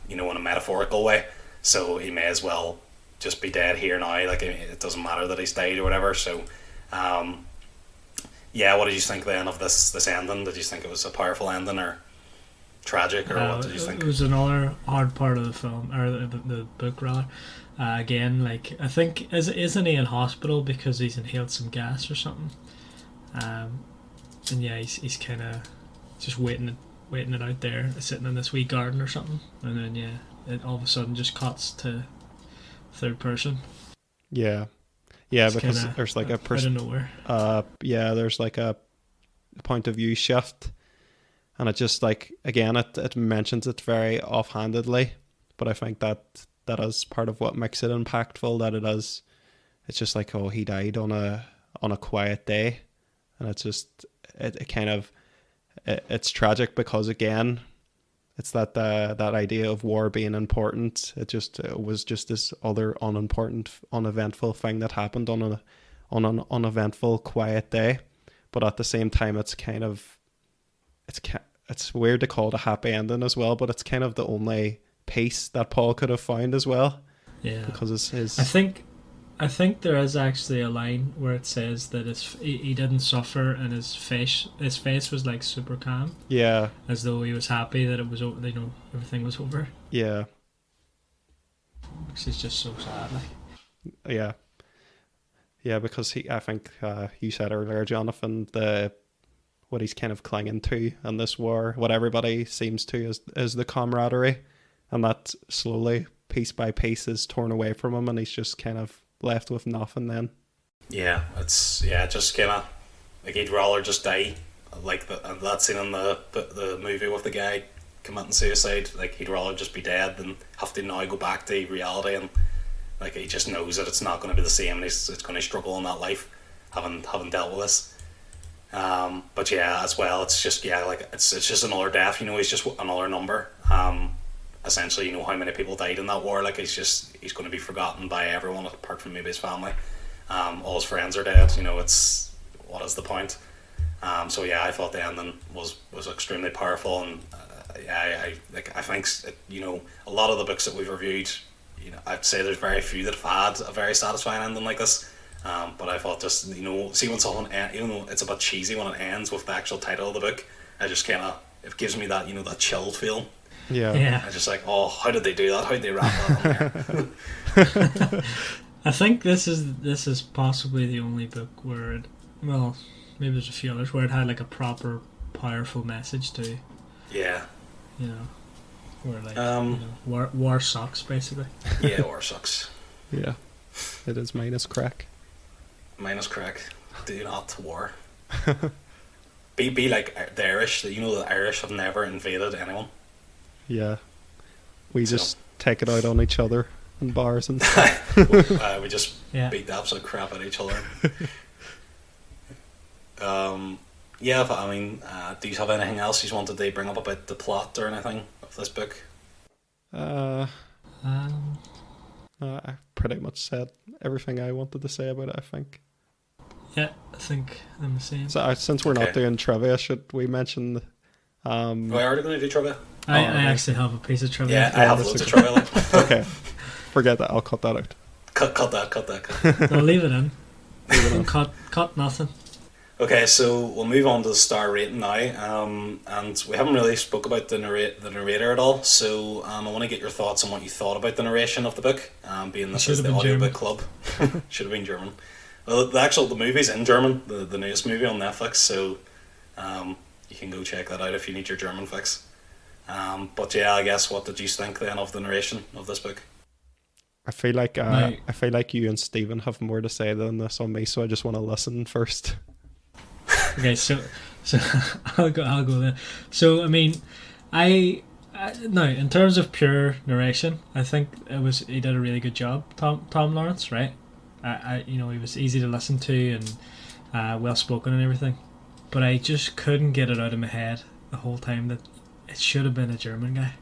you know, in a metaphorical way. So he may as well just be dead here now. Like, it doesn't matter that he's died or whatever. So, yeah. What did you think then of this ending? Did you think it was a powerful ending or tragic, or what did you think? It was another hard part of the film, or the book rather. Again, like, I think isn't he in hospital because he's inhaled some gas or something? And yeah, he's kind of just waiting it out there, sitting in this wee garden or something, and then yeah, it all of a sudden just cuts to third person. Yeah, because kinda there's like a out of nowhere. There's like a point of view shift, and it just, like, again, it mentions it very offhandedly, but I think that is part of what makes it impactful. That it's just like, oh, he died on a quiet day, and it's just it kind of it's tragic because, again, it's that idea of war being important. It was just this other uneventful thing that happened on an uneventful quiet day, but at the same time, it's kind of it's weird to call it a happy ending as well, but it's kind of the only peace that Paul could have found as well. Yeah, because his I think there is actually a line where it says that he didn't suffer, and his face was like super calm. Yeah, as though he was happy that it was over. You know, everything was over. Yeah, which is just so sad. Like, yeah, because I think you said earlier, Jonathan, what he's kind of clinging to in this war, what everybody seems to is the camaraderie, and that slowly, piece by piece, is torn away from him, and he's just kind of left with nothing then. Yeah, just kind of like he'd rather just die, like that scene in the movie with the guy committing suicide. Like, he'd rather just be dead than have to now go back to reality, and like he just knows that it's not going to be the same, and it's going to struggle in that life, having dealt with this. But yeah, as well, it's just it's just another death. You know, he's just another number. Essentially, you know how many people died in that war. Like, he's going to be forgotten by everyone apart from maybe his family. All his friends are dead. You know, what is the point? So yeah, I thought the ending was extremely powerful, and I think, you know, a lot of the books that we've reviewed, you know, I'd say there's very few that have had a very satisfying ending like this. But I thought, just, you know, see when someone, even though it's a bit cheesy when it ends with the actual title of the book, I just kind of, it gives me that, you know, that chilled feel. Yeah. I just like, oh, how did they do that? How did they wrap that in there? I think this is possibly the only book where well, maybe there's a few others where it had like a proper, powerful message too. Yeah. You know, where like, you know, war sucks, basically. Yeah, war sucks. Yeah, it is minus crack. Minus crack. Do not war. Be like the Irish. You know, the Irish have never invaded anyone. Yeah, we just take it out on each other in bars and stuff. We just beat the absolute crap out of each other. Yeah, but, I mean, do you have anything else you wanted to bring up about the plot or anything of this book? I pretty much said everything I wanted to say about it, I think. Yeah, I think I'm the same. So since we're not doing trivia, should we mention... we are going to do trivia? I actually have a piece of trivia. Yeah, I have loads of trivia. Okay, forget that. I'll cut that out. Cut that. No, leave it in. Cut nothing. Okay, so we'll move on to the star rating now, and we haven't really spoke about the narrator at all, so I want to get your thoughts on what you thought about the narration of the book, being this is the audiobook club. Should have been German. Well, the movie's in German, the newest movie on Netflix, so you can go check that out if you need your German fix. But yeah, I guess, what did you think then of the narration of this book? I feel like you and Stephen have more to say than this on me, so I just want to listen first. Okay, so I'll go there. So I mean, I no, in terms of pure narration, I think he did a really good job, Tom Lawrence, right? You know, he was easy to listen to and well spoken and everything, but I just couldn't get it out of my head the whole time that it should have been a German guy.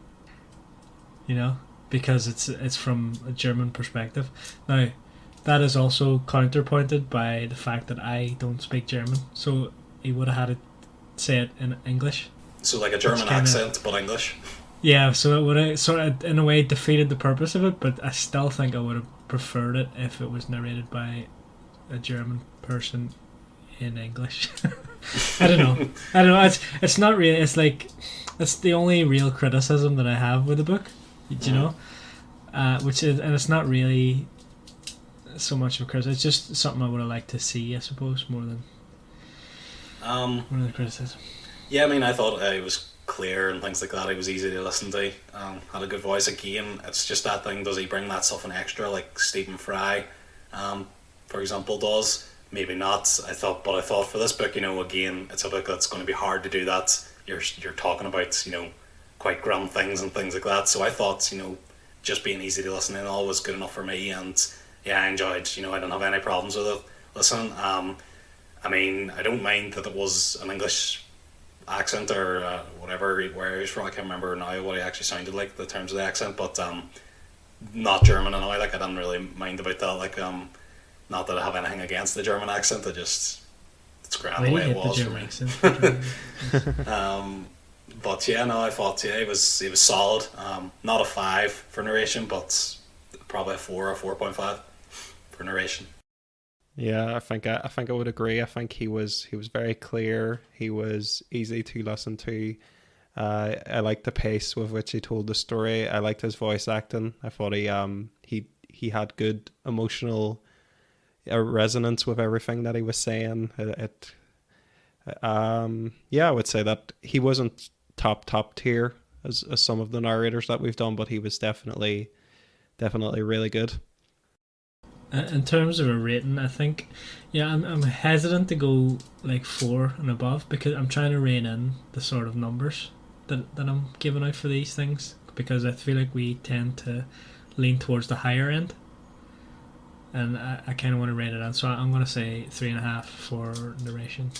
You know, because it's from a German perspective. Now, that is also counterpointed by the fact that I don't speak German, so he would have had to say it in English. So like a German accent, but English. Yeah, so it would have sort of, in a way, defeated the purpose of it, but I still think I would have preferred it if it was narrated by a German person in English. I don't know. It's not really. It's like it's the only real criticism that I have with the book. You know, which is, and it's not really so much of a criticism. It's just something I would have liked to see, I suppose, more than criticism. Yeah, I mean, I thought it was clear and things like that. It was easy to listen to. Had a good voice. Again, it's just that thing. Does he bring that stuff in extra, like Stephen Fry, for example, does? Maybe not. I thought for this book, again, it's a book that's going to be hard to do that. You're talking about, quite grim things and things like that. So I thought, just being easy to listen in all was good enough for me. And yeah, I enjoyed. I don't have any problems with it. Listen, I mean, I don't mind that it was an English accent or whatever, where he's from. I can't remember now what he actually sounded like, the terms of the accent, but not German and all. Like, I didn't really mind about that. Like, not that I have anything against the German accent. It's grand the way it was for me. But yeah, no, I thought it was solid. Not a 5 for narration, but probably a 4 or 4.5 for narration. Yeah, I think I would agree. I think he was very clear. He was easy to listen to. I liked the pace with which he told the story. I liked his voice acting. I thought he had good emotional resonance with everything that he was saying. I would say that he wasn't top tier as some of the narrators that we've done, but he was definitely really good. In terms of a rating, I think, I'm hesitant to go like 4 and above, because I'm trying to rein in the sort of numbers that I'm giving out for these things, because I feel like we tend to lean towards the higher end, and I kind of want to rein it in. So I'm going to say 3.5 for narration.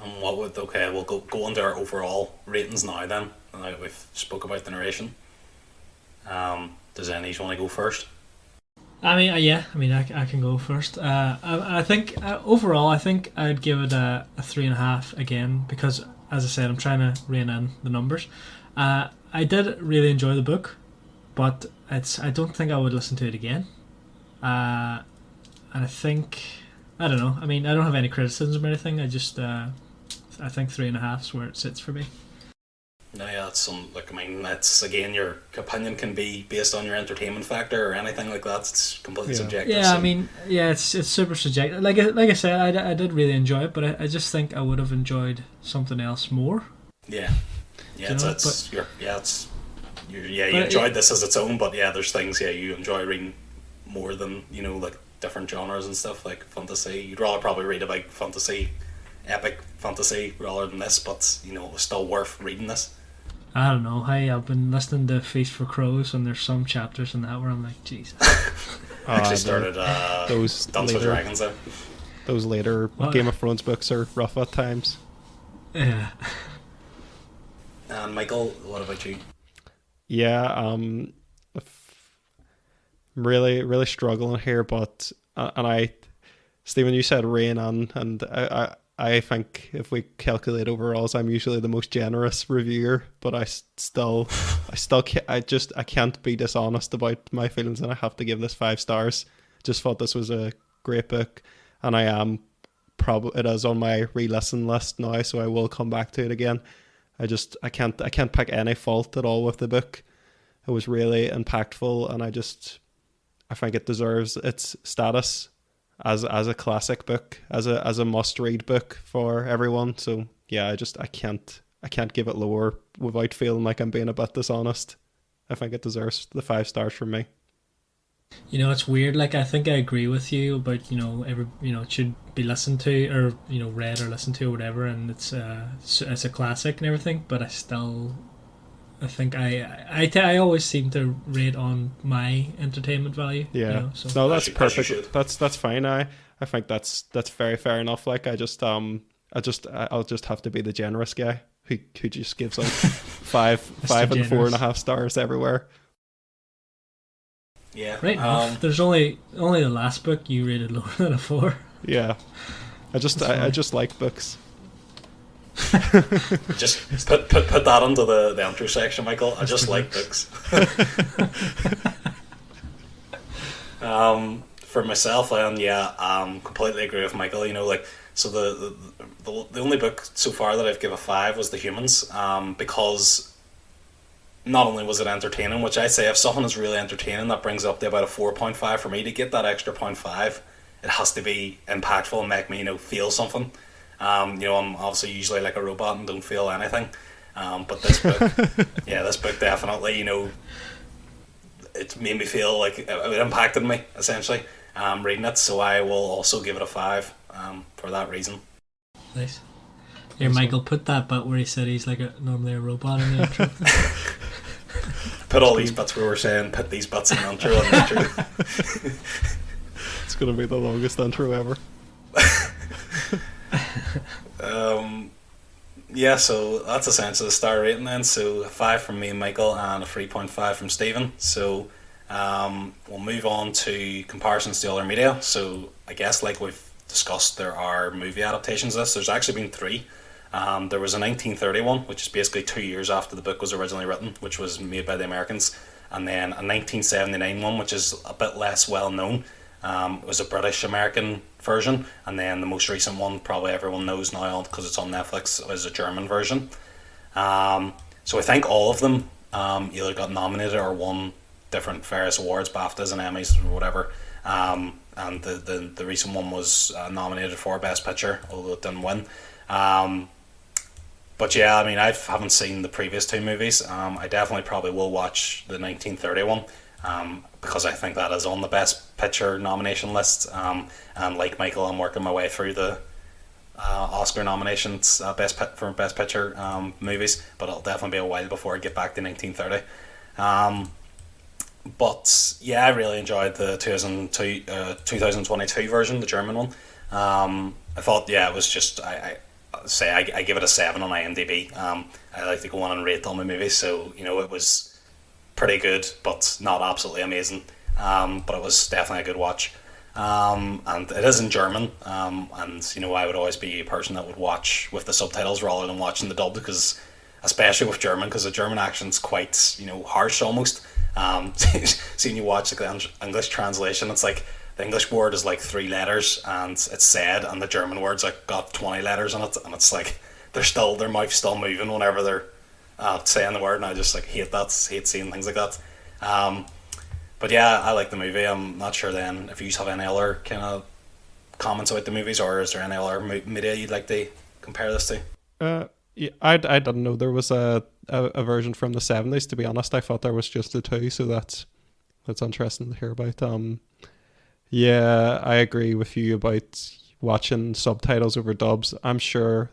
And we'll go into our overall ratings now then. Now that we've spoke about the narration. Does any want to go first? I can go first. I think overall, I think I'd give it a 3.5 again, because, as I said, I'm trying to rein in the numbers. I did really enjoy the book, but I don't think I would listen to it again. And I think, I don't know. I mean, I don't have any criticism or anything. I just I think 3.5 is where it sits for me. No, yeah, that's that's, again, your opinion can be based on your entertainment factor or anything like that. It's completely subjective. Yeah, so. It's super subjective. Like I said, I did really enjoy it, but I just think I would have enjoyed something else more. Yeah, you enjoyed this as its own, but yeah, there's things you enjoy reading more than like different genres and stuff, like fantasy. You'd rather probably read about fantasy, epic fantasy, rather than this, but it was still worth reading this. I don't know. I've been listening to Feast for Crows, and there's some chapters in that where I'm like, Jesus. I actually started those Dungeons and Dragons there. Those later Game of Thrones books are rough at times. Yeah. And Michael, what about you? Yeah, I'm really struggling here, but Stephen, you said rain on, and I think if we calculate overalls, I'm usually the most generous reviewer, but I can't be dishonest about my feelings, and I have to give this 5 stars. Just thought this was a great book, and it is on my re-listen list now, so I will come back to it again. I can't pick any fault at all with the book. It was really impactful, and I think it deserves its status as a classic book, as a must-read book for everyone. So yeah, I can't give it lower without feeling like I'm being a bit dishonest. I think it deserves the 5 stars from me. It's weird. Like, I think I agree with you about it should be listened to, or read or listened to or whatever, and it's a classic and everything. But I think I always seem to rate on my entertainment value. Yeah. So. No, that's perfect. That's fine. I think that's very fair enough. Like, I just I'll just have to be the generous guy who just gives out five and generous. 4.5 stars everywhere. Yeah. Right enough. There's only the last book you rated lower than a 4. Yeah, I just like books. Just put that into the entry section, Michael. I just like books. For myself, completely agree with Michael. You know, like, so the only book so far that I've given a 5 was The Humans, because not only was it entertaining, which I say if something is really entertaining, that brings up to about a 4.5 for me. To get that extra 0.5, it has to be impactful and make me, feel something. I'm obviously usually like a robot and don't feel anything. But this book, this book definitely, it made me feel like it impacted me, essentially, reading it. So I will also give it a 5 for that reason. Nice. Here, Michael, put that bit where he said he's like normally a robot in the intro. Put all these bits where we're saying, put these bits in the intro and the intro. It's going to be the longest intro ever. So that's essentially the star rating then. So a 5 from me and Michael and a 3.5 from Stephen. So we'll move on to comparisons to other media. So I guess, like we've discussed, there are movie adaptations of this. There's actually been 3. There was a 1931, which is basically 2 years after the book was originally written, which was made by the Americans, and then a 1979 one, which is a bit less well known. It was a British-American version, and then the most recent one, probably everyone knows now because it's on Netflix, is a German version. So I think all of them either got nominated or won different various awards, BAFTAs and Emmys or whatever. And the recent one was nominated for Best Picture, although it didn't win. But yeah, I mean, I haven't seen the previous 2 movies. I definitely probably will watch the 1931, because I think that is on the Best Picture nomination list. And like Michael, I'm working my way through the Oscar nominations for Best Picture movies, but it'll definitely be a while before I get back to 1930. But yeah, I really enjoyed the 2022 version, the German one. I thought, it was just, I give it a 7 on IMDb. I like to go on and rate all my movies, so it was pretty good, but not absolutely amazing. But it was definitely a good watch. And it is in German, and I would always be a person that would watch with the subtitles rather than watching the dub, because especially with German, because the German accent's quite harsh almost. Seeing you watch like the English translation, it's like the English word is like 3 letters and it's said, and the German word's like got 20 letters in it, and it's like their mouth's still moving whenever they're saying the word, and I just hate seeing things like that. But yeah, I like the movie. I'm not sure then if you have any other kind of comments about the movies, or is there any other media you'd like to compare this to? Yeah, I didn't know there was a version from the 70s, to be honest. I thought there was just the 2, so that's interesting to hear about. Yeah, I agree with you about watching subtitles over dubs. I'm sure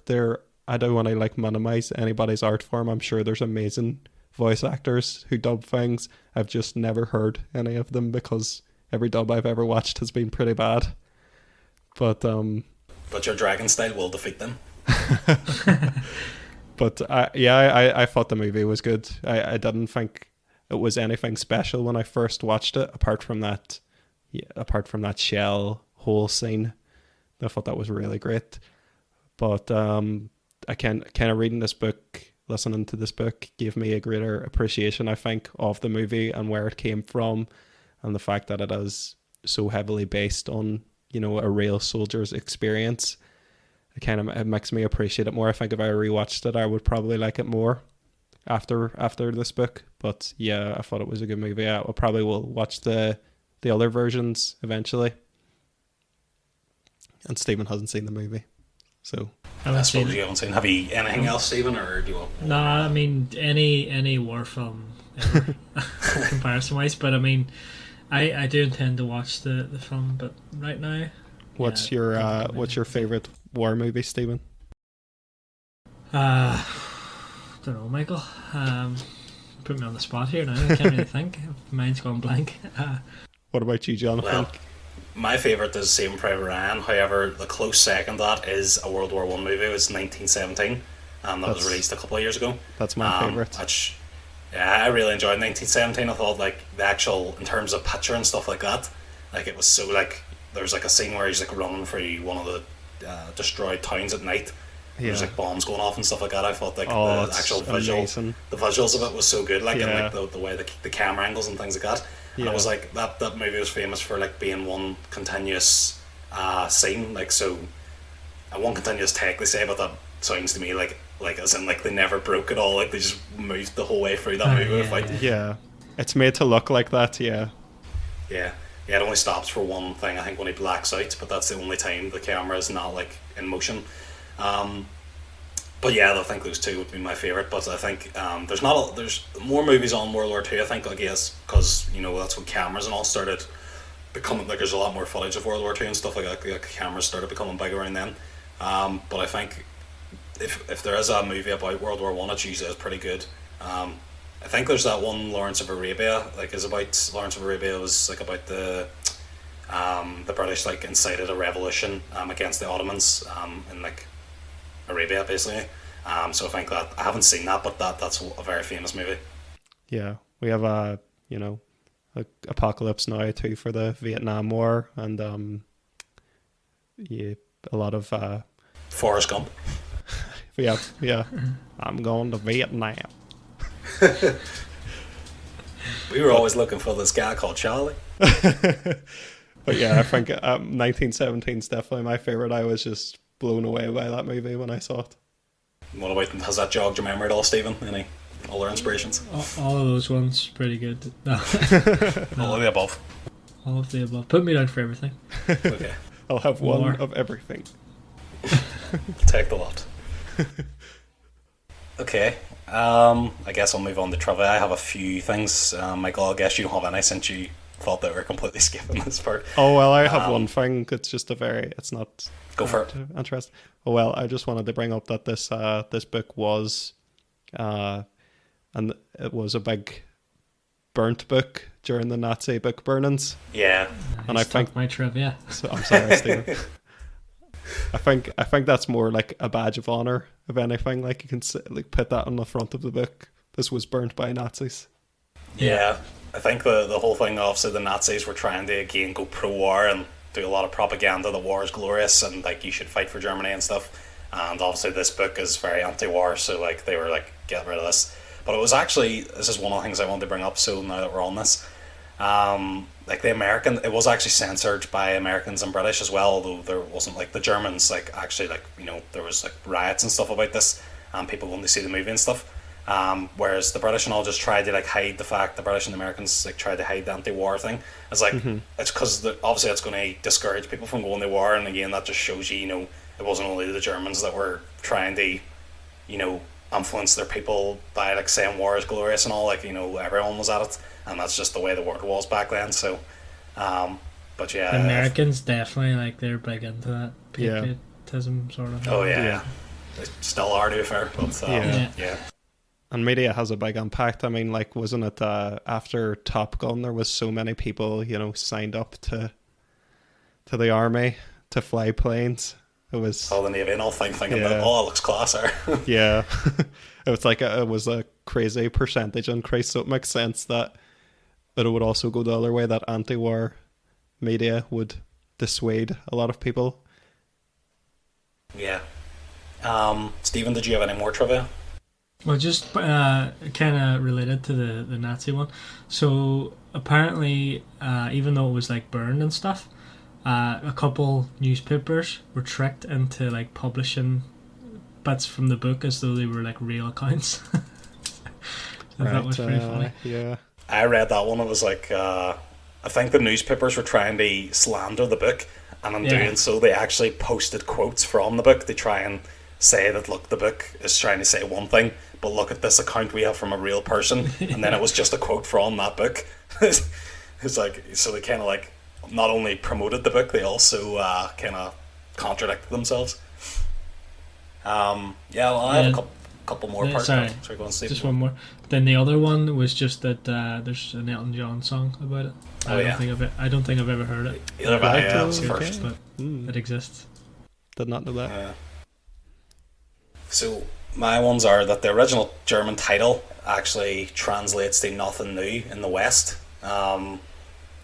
I don't want to minimize anybody's art form. I'm sure there's amazing voice actors who dub things. I've just never heard any of them because every dub I've ever watched has been pretty bad. But your dragon style will defeat them. But I thought the movie was good. I didn't think it was anything special when I first watched it, apart from that shell hole scene. I thought that was really great. But I kind of reading this book, listening to this book, gave me a greater appreciation, I think, of the movie and where it came from, and the fact that it is so heavily based on a real soldier's experience. It makes me appreciate it more. I think if I rewatched it, I would probably like it more after this book. But yeah, I thought it was a good movie. I probably will watch the other versions eventually. And Stephen hasn't seen the movie, so I suppose you haven't seen. Have you anything else, Stephen, or do you want? No, I mean any war film comparison wise, but I mean I do intend to watch the film, but right now. What's your favourite war movie, Stephen? Don't know, Michael. Put me on the spot here now. I can't really think. Mine's gone blank. What about you, Jonathan? Well, my favourite is Saving Private Ryan. However, the close second to that is a World War One movie. It was 1917. That was released a couple of years ago. That's my favourite. Yeah, I really enjoyed 1917. I thought like the actual, in terms of picture and stuff like that, like it was so like there's like a scene where he's like running through one of the destroyed towns at night. Yeah. There's like bombs going off and stuff like that. I thought like Oh, the actual amazing. the visuals of it was so good. Like Yeah. and like the way the camera angles and things like that. And Yeah. it was like that movie was famous for like being one continuous scene. Like so, one continuous take they say, but that sounds to me like as in like they never broke it all. Like they just moved the whole way through that movie. With, like Yeah. It's made to look like that, yeah. yeah. It only stops for one thing. I think when he blacks out, but that's the only time the camera is not like in motion. But yeah, I think those two would be my favourite. But I think there's more movies on World War Two. I think because that's when cameras and all started becoming like there's a lot more footage of World War Two and stuff like that. Like, cameras started becoming bigger around then. But I think if there is a movie about World War One, it usually is pretty good. I think there's that one Lawrence of Arabia. Like is about Lawrence of Arabia was like about the British like incited a revolution against the Ottomans in like Arabia basically. So I think that I haven't seen that, but that's a very famous movie. Yeah. We have a Apocalypse Now too for the Vietnam War, and a lot of Forrest Gump. yeah. I'm going to Vietnam. We were always looking for this guy called Charlie. But yeah, I think 1917 is definitely my favorite. I was just blown away by that movie when I saw it. What about, has that jogged your memory at all, Stephen? Any other inspirations? All of those ones pretty good. No. All of the above. All of the above. Put me down for everything. Okay. I'll have one More. of everything. Take the lot. Okay. I guess I'll move on to trivia. I have a few things. Michael, I guess you don't have any since you thought that we were completely skipping this part. Oh, well, I have one thing. It's just it's not... Go for it. Interesting. Oh, well, I just wanted to bring up that this book was... and it was a big burnt book during the Nazi book burnings. Yeah. And I think my trivia. So, I'm sorry, Stephen. I think that's more like a badge of honor, if anything. Like you can like put that on the front of the book. This was burnt by Nazis. Yeah. I think the whole thing, obviously, the Nazis were trying to again go pro-war and do a lot of propaganda. The war is glorious and like you should fight for Germany and stuff. And obviously, this book is very anti-war, so like they were like get rid of this. But it was actually, this is one of the things I wanted to bring up. So now that we're on this, like it was actually censored by Americans and British as well, although there wasn't like the Germans, like actually like, there was like riots and stuff about this and people going to see the movie and stuff. Whereas the British and all just tried to like hide the fact, the British and the Americans like tried to hide the anti-war thing. It's like, it's because obviously it's going to discourage people from going to war, and again that just shows you, it wasn't only the Germans that were trying to, influence their people by like saying war is glorious and all, like everyone was at it, and that's just the way the world was back then. So but yeah, The Americans definitely, like, they're big into that patriotism sort of thing. oh yeah, they still are, to be fair, but yeah. And media has a big impact. I mean, like, wasn't it after Top Gun there was so many people signed up to the army to fly planes. It was all the Navy and all thinking that, it looks class there. Yeah. It was like it was a crazy percentage increase, so it makes sense that it would also go the other way, that anti-war media would dissuade a lot of people. Yeah. Stephen, did you have any more trivia? Well, just kind of related to the Nazi one. So apparently, even though it was like burned and stuff, a couple newspapers were tricked into like publishing bits from the book as though they were like real accounts. That was pretty funny. Yeah. I read that one. It was like, I think the newspapers were trying to slander the book, and in doing so, they actually posted quotes from the book to try and say that, look, the book is trying to say one thing, but look at this account we have from a real person, and then it was just a quote from that book. It's like, so they kind of like not only promoted the book, they also kind of contradicted themselves. I have a couple. couple more Yeah, parts. sorry, Sorry, go on, Steve. just one more. Then the other one was just that there's an Elton John song about it. Oh, yeah. I don't think I've ever heard it. Either have I, Right, it was the okay. first. But it exists. Did not know that. So my ones are that the original German title actually translates to "nothing new" in the West, and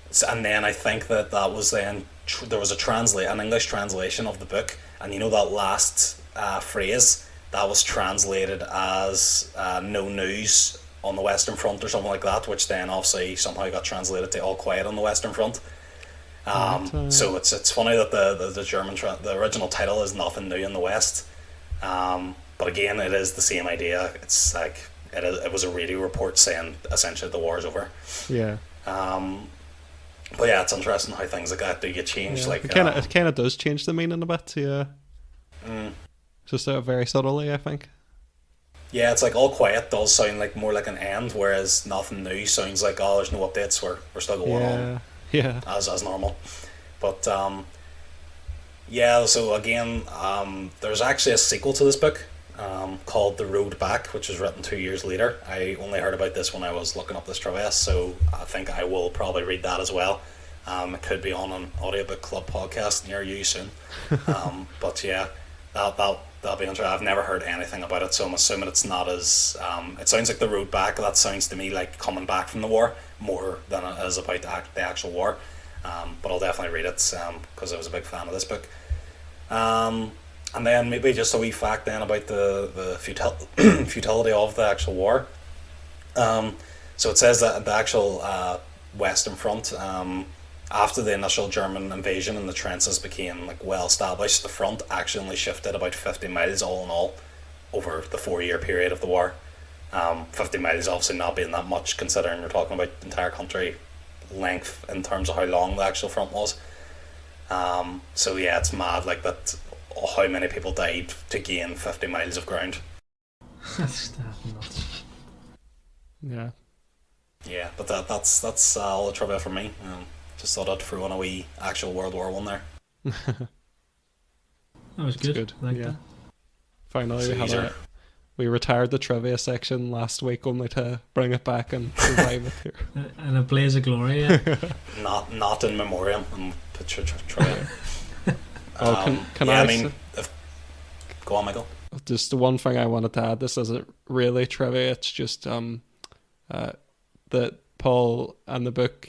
then I think that was then there was an English translation of the book, and you know that last phrase that was translated as "no news on the Western Front" or something like that, which then obviously somehow got translated to "all quiet on the Western Front." So it's funny that the German the original title is "nothing new in the West." But again, it is the same idea. It's like it was a radio report saying essentially the war is over. Yeah. But yeah, it's interesting how things like that do get changed. Yeah. Like It kind of does change the meaning a bit. Yeah. Just very subtly, I think. yeah, it's like all quiet does sound like more like an end, whereas nothing new sounds like there's no updates. We're still going on Yeah. as normal. But yeah, so again, there's actually a sequel to this book called The Road Back, which was written 2 years later. I only heard about this when I was looking up this trivia, so I think I will probably read that as well. It could be on an audiobook club podcast near you soon. But yeah, that'll be interesting. I've never heard anything about it, so I'm assuming it's not as it sounds like The Road Back. That sounds to me like coming back from the war more than it is about the actual war. But I'll definitely read it because I was a big fan of this book. And then maybe just a wee fact then about the futility of the actual war. So it says that the actual Western Front, after the initial German invasion and the trenches became like well established, the front actually only shifted about 50 miles all in all over the 4-year period of the war. 50 miles obviously not being that much considering you're talking about the entire country length in terms of how long the actual front was. So yeah, it's mad like that. How many people died to gain 50 miles of ground? That's nuts. Yeah. Yeah, but that's all the trivia for me. Just thought I'd throw in a wee actual World War One there. That was good. Good. I like Yeah. that. Finally, we retired the trivia section last week only to bring it back and revive it here. And a blaze of glory. Yeah. Not in memoriam and picture trivia. Can yeah, I? I mean, go on, Michael. Just the one thing I wanted to add. This isn't really trivia. It's just that Paul and the book,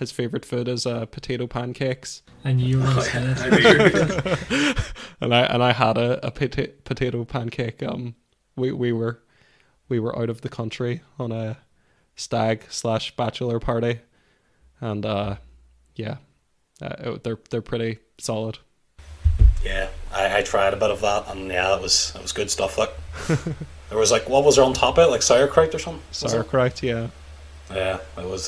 his favorite food is potato pancakes. And you were saying it. and I had a potato pancake. We were out of the country on a stag/bachelor party, and they're pretty solid. Yeah, I tried a bit of that, and yeah, it was good stuff. Like there was like, what was there on top of it, like sauerkraut or something? Sauerkraut, yeah. Yeah, it was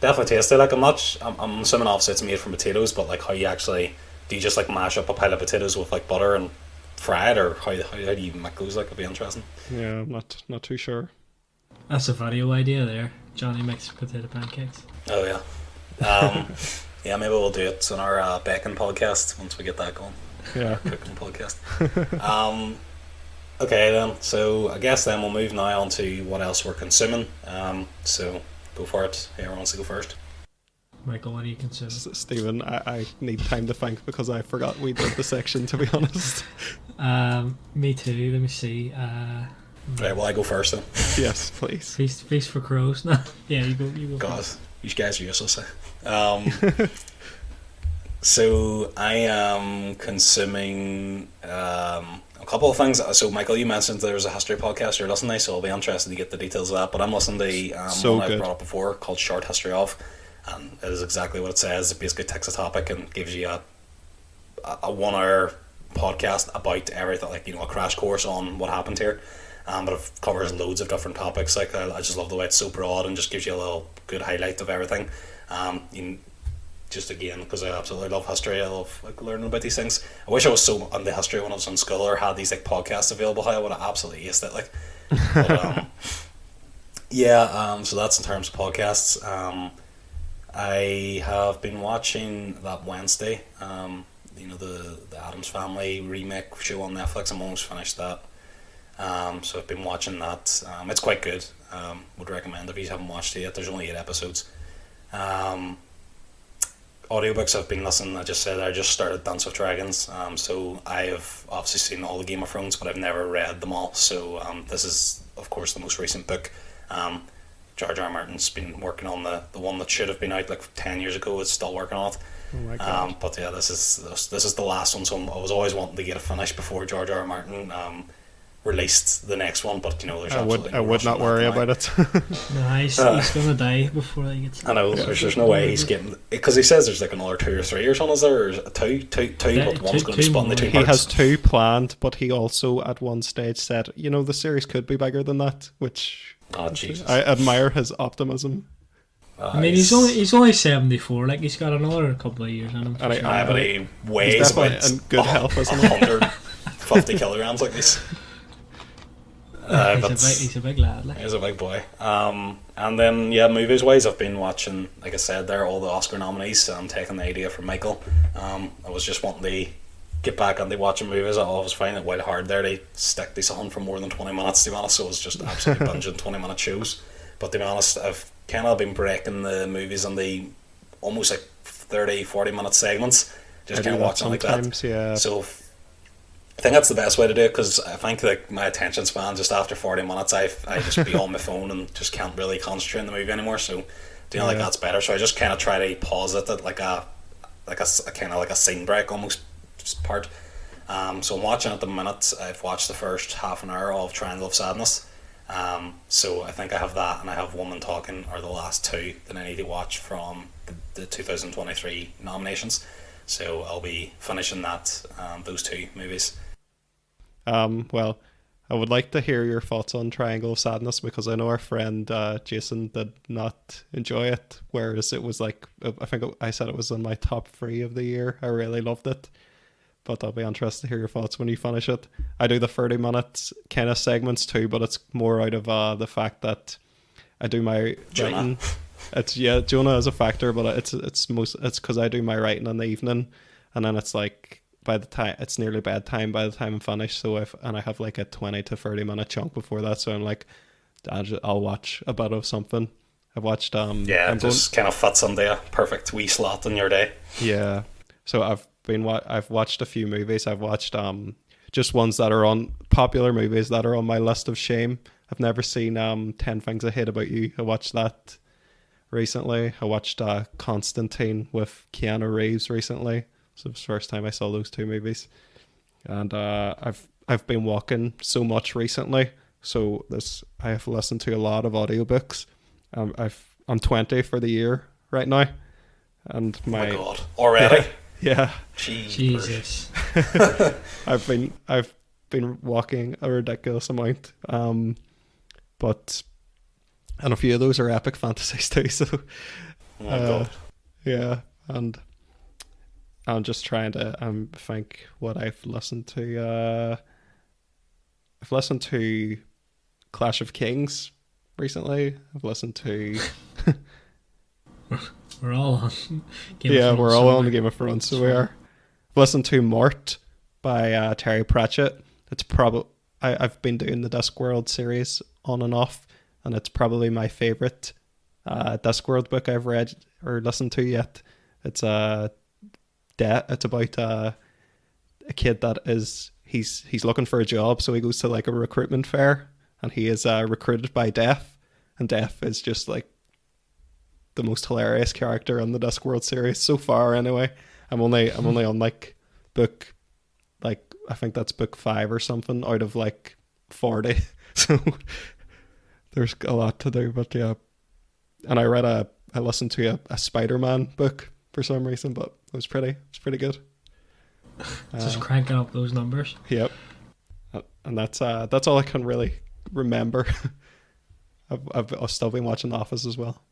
definitely tasty. Like I'm assuming obviously it's made from potatoes, but like how you actually do you just like mash up a pile of potatoes with like butter and fry it, or how do you even make those? Like, it'd be interesting. Yeah, I'm not too sure. That's a video idea there. Johnny makes potato pancakes. Oh yeah. Yeah, maybe we'll do it on our bacon podcast once we get that going. Yeah. Cooking podcast. Okay then, so I guess then we'll move now on to what else we're consuming. So go for it. Whoever wants to go first. Michael, what do you consume? Stephen, I need time to think because I forgot we did the section, to be honest. Me too. Let me see. Right, well I go first then. Yes, please. Feast for crows. No, yeah, you go. God, first. you guys are useless. So I am consuming a couple of things. So Michael, you mentioned there's a history podcast you're listening to, so I'll be interested to get the details of that. But I'm listening to one I've brought up before called Short History Of, and it is exactly what it says. It basically takes a topic and gives you a 1 hour podcast about everything, like, you know, a crash course on what happened here. But it covers loads of different topics. Like I just love the way it's so broad and just gives you a little good highlight of everything. Just again, because I absolutely love history, I love like learning about these things. I wish I was so into history when I was in school or had these like podcasts available. I would have absolutely aced it. Like, but, so that's in terms of podcasts. I have been watching that Wednesday. The Addams Family remake show on Netflix. I'm almost finished that. So I've been watching that. It's quite good. Would recommend if you haven't watched it yet. There's only 8 episodes. Um, Audiobooks I've been listening. I just said I just started Dance with Dragons. So I have obviously seen all the Game of Thrones, but I've never read them all. So this is of course the most recent book. George R. R. Martin's been working on the one that should have been out like 10 years ago. Is still working on it. Oh my god. But yeah, this is the last one. So I was always wanting to get it finished before George R. R. Martin released the next one. But you know, there's I would not worry about it. No, he's gonna die before he gets. I know. There's no way he's getting, because he says there's like another 2 or 3 or something. Is there? Or is it two? But one's going to be split into 2 He parts. has 2 planned, but he also at one stage said, you know, the series could be bigger than that, which Oh Jesus! I admire his optimism. I mean, he's only 74. Like, he's got another couple of years in him. And but he he's weighs definitely about in good health, isn't he? 150 kilograms like this. He's a big lad. Like. He's a big boy. And then yeah, movies wise, I've been watching, like I said, there all the Oscar nominees. I'm taking the idea from Michael. I was just wanting to get back into watching movies. I always find it quite hard there to stick this on for more than 20 minutes, to be honest. So it was just absolutely binging 20-minute shows. But to be honest, I've kind of been breaking the movies on the almost like 30-40 minute segments, just kind of watching like that. Yeah. So I think that's the best way to do it, because I think like my attention span just after 40 minutes, I just be on my phone and just can't really concentrate on the movie anymore. So doing like that's better. So I just kind of try to pause it at like a kind of like a scene break almost part. So I'm watching at the minute. I've watched the first half an hour of Triangle of Sadness. So I think I have that, and I have Woman Talking, or the last 2 that I need to watch from the 2023 nominations. So I'll be finishing that, those 2 movies. Well, I would like to hear your thoughts on Triangle of Sadness, because I know our friend Jason did not enjoy it, whereas it was like, I think I said it was in my top 3 of the year. I really loved it, but I'll be interested to hear your thoughts when you finish it. I do the 30 minutes kind of segments too, but it's more out of the fact that I do my Jonah. writing. Jonah is a factor, but it's because I do my writing in the evening, and then it's like, by the time it's nearly bedtime by the time I'm finished, so I have like a 20 to 30 minute chunk before that, so I'm like, I'll watch a bit of something. I've watched just kind of fits into a perfect wee slot in your day. Yeah, so I've watched a few movies. I've watched just ones that are on popular movies that are on my list of shame. I've never seen 10 Things I Hate About You. I watched that recently. I watched Constantine with Keanu Reeves recently. So it was the first time I saw those 2 movies. And I've been walking so much recently, so I have listened to a lot of audiobooks. I'm 20 for the year right now, and oh my god, already? Yeah. Jesus. I've been walking a ridiculous amount, but and a few of those are epic fantasies too. So, oh my god. Yeah, and I'm just trying to think what I've listened to. I've listened to Clash of Kings recently. I've listened to. We're all on Game of Thrones. We're all on the Game of Thrones, so we are. I've listened to Mort by Terry Pratchett. It's probably I've been doing the Discworld series on and off, and it's probably my favorite Discworld book I've read or listened to yet. It's it's about a kid that he's looking for a job, so he goes to like a recruitment fair, and he is recruited by Death, and Death is just like the most hilarious character in the Discworld series so far. Anyway, I'm only on like book, like I think that's book 5 or something out of like 40, so there's a lot to do. But yeah, and I listened to a Spider-Man book for some reason, but it was pretty good. Just cranking up those numbers. Yep. And that's all I can really remember. I've still been watching The Office as well.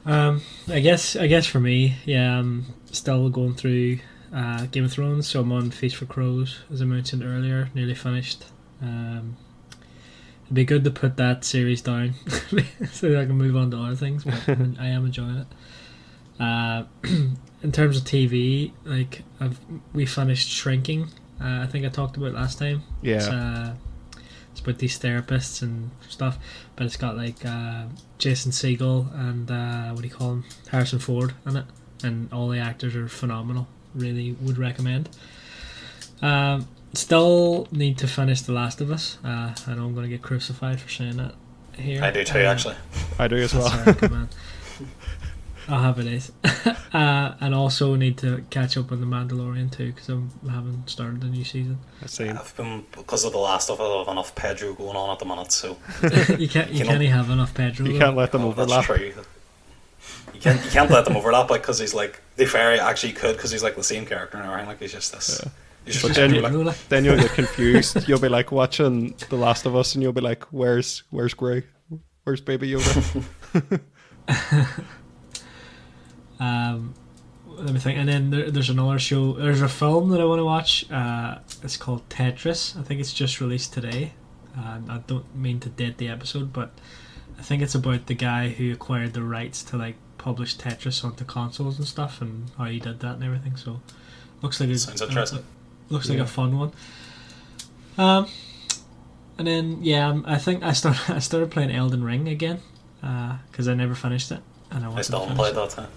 I guess for me, yeah, I'm still going through Game of Thrones, so I'm on Feast for Crows, as I mentioned earlier, nearly finished. It'd be good to put that series down so that I can move on to other things, but I am enjoying it. In terms of TV, like we finished Shrinking. I think I talked about it last time. Yeah. It's about these therapists and stuff, but it's got like Jason Segel and what do you call him, Harrison Ford in it, and all the actors are phenomenal. Really would recommend. Still need to finish The Last of Us. I know I'm going to get crucified for saying that here. I do too, actually. I do as well. Sorry, good man. I'll have it is. And also need to catch up on The Mandalorian too, because I haven't started the new season. I've been, because of The Last of Us, I have enough Pedro going on at the minute, so you can't have enough Pedro. You can't let them overlap. That's true. You can't let them overlap, like, because he's like, the fairy actually could, because he's like the same character and everything. Like, he's just this. Yeah. But then you'll get confused. You'll be like watching The Last of Us, and you'll be like, "Where's Gray? Where's Baby Yoda?" Let me think. And then there's another show. There's a film that I want to watch. It's called Tetris. I think it's just released today. I don't mean to date the episode, but I think it's about the guy who acquired the rights to like publish Tetris onto consoles and stuff, and how he did that and everything. So looks like sounds interesting. Looks like a fun one. And then I think I started playing Elden Ring again because I never finished it, and I still haven't played that.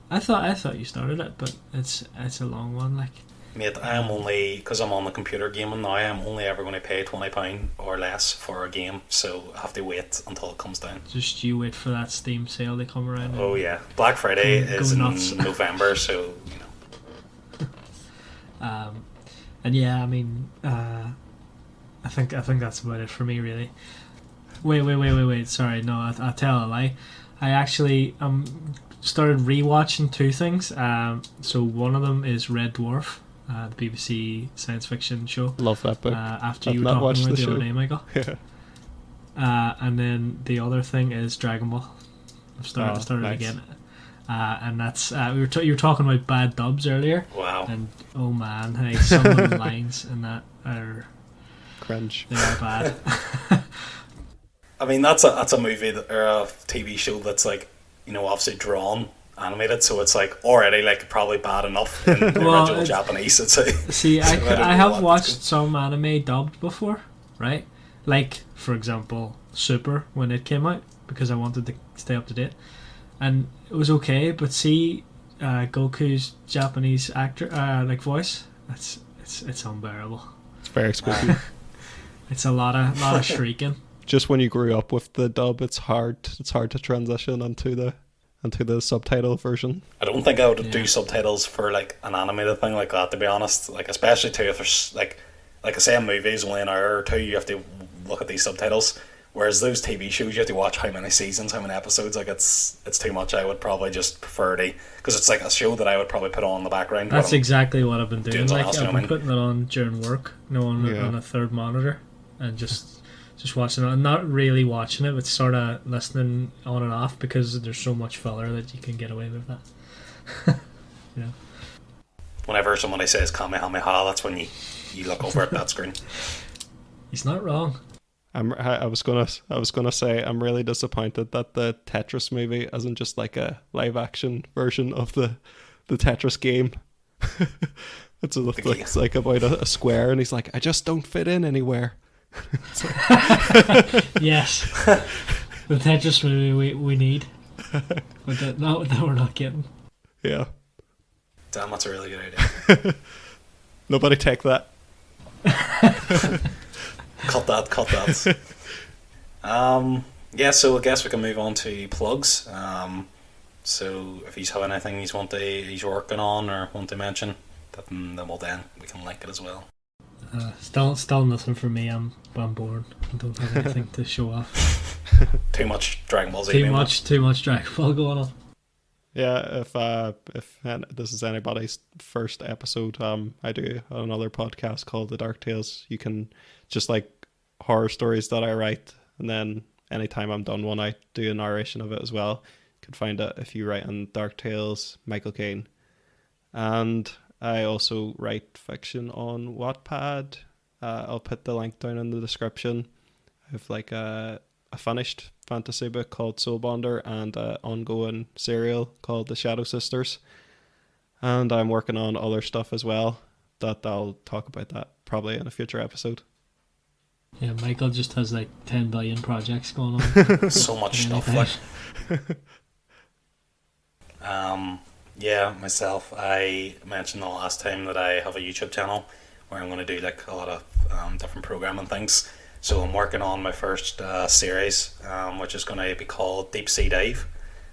I thought you started it, but it's a long one. Like, mate, I am only, because I'm on the computer gaming now, I am only ever going to pay £20 or less for a game, so I have to wait until it comes down. Just you wait for that Steam sale to come around. Oh yeah, Black Friday is in November, so you know. And yeah, I mean, I think that's about it for me, really. Wait. Sorry, no, I tell a lie. I actually started rewatching two things. So one of them is Red Dwarf, the BBC science fiction show. Love that book. After you were talking about the other day, Michael. Yeah. And then the other thing is Dragon Ball. I've started nice. again. And that's you were talking about bad dubs earlier. Wow. And oh man, hey, some of the lines in that are cringe. They are bad. I mean, that's a movie or a TV show that's like, you know, obviously drawn, animated, so it's like already like probably bad enough in the original Japanese. I'd say. See, I have watched some anime dubbed before, right? Like, for example, Super when it came out, because I wanted to stay up to date. And it was okay, but see, Goku's Japanese actor, like voice, it's unbearable. It's very spooky. It's a lot of shrieking. Just when you grew up with the dub, it's hard to transition onto the subtitle version. I don't think I would do subtitles for like an animated thing like that, to be honest. Like, especially too if there's like I say, a movie's only an hour or two, you have to look at these subtitles. Whereas those TV shows, you have to watch how many seasons, how many episodes. Like, it's too much. I would probably just prefer because it's like a show that I would probably put on in the background. That's exactly what I've been doing. Like, else, I've been putting it on during work, on a third monitor, and just watching it. I'm not really watching it, but sort of listening on and off, because there's so much filler that you can get away with that. Whenever somebody says Kamehameha, that's when you look over at that screen. He's not wrong. I was gonna say I'm really disappointed that the Tetris movie isn't just like a live action version of the Tetris game. It's like about a square, and he's like, I just don't fit in anywhere. Yes, the Tetris movie we need, but that we're not getting. Yeah. Damn, that's a really good idea. Nobody take that. Cut that. Yeah, so I guess we can move on to plugs. So if he's have anything he's working on or want to mention, then we can link it as well. Still nothing for me. I'm bored. I don't have anything to show off. Too much Dragon Ball Z. Too much Dragon Ball going on. Yeah, if this is anybody's first episode, I do another podcast called The Dark Tales. You can just like horror stories that I write, and then anytime I'm done one, I do a narration of it as well. You can find it if you write on Dark Tales, Michael Caine. And I also write fiction on Wattpad. I'll put the link down in the description. I have like a finished fantasy book called Soulbonder and an ongoing serial called The Shadow Sisters. And I'm working on other stuff as well that I'll talk about that probably in a future episode. Yeah, Michael just has like 10 billion projects going on. So much At any stuff. time. Like, yeah, myself. I mentioned the last time that I have a YouTube channel where I'm going to do like a lot of different programming things. So I'm working on my first series, which is going to be called Deep Sea Dive.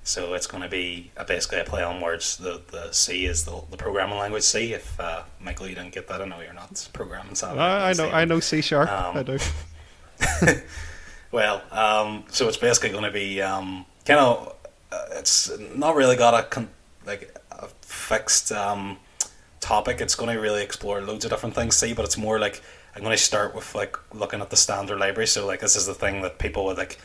So it's going to be basically a play on words. The C is the programming language C. If Michael, you didn't get that, I know you're not programming savvy. I know C sharp. I do. Well, so it's basically going to be kind of. It's not really got a fixed topic. It's going to really explore loads of different things. See, but it's more like I'm going to start with like looking at the standard library. So like this is the thing that people would like,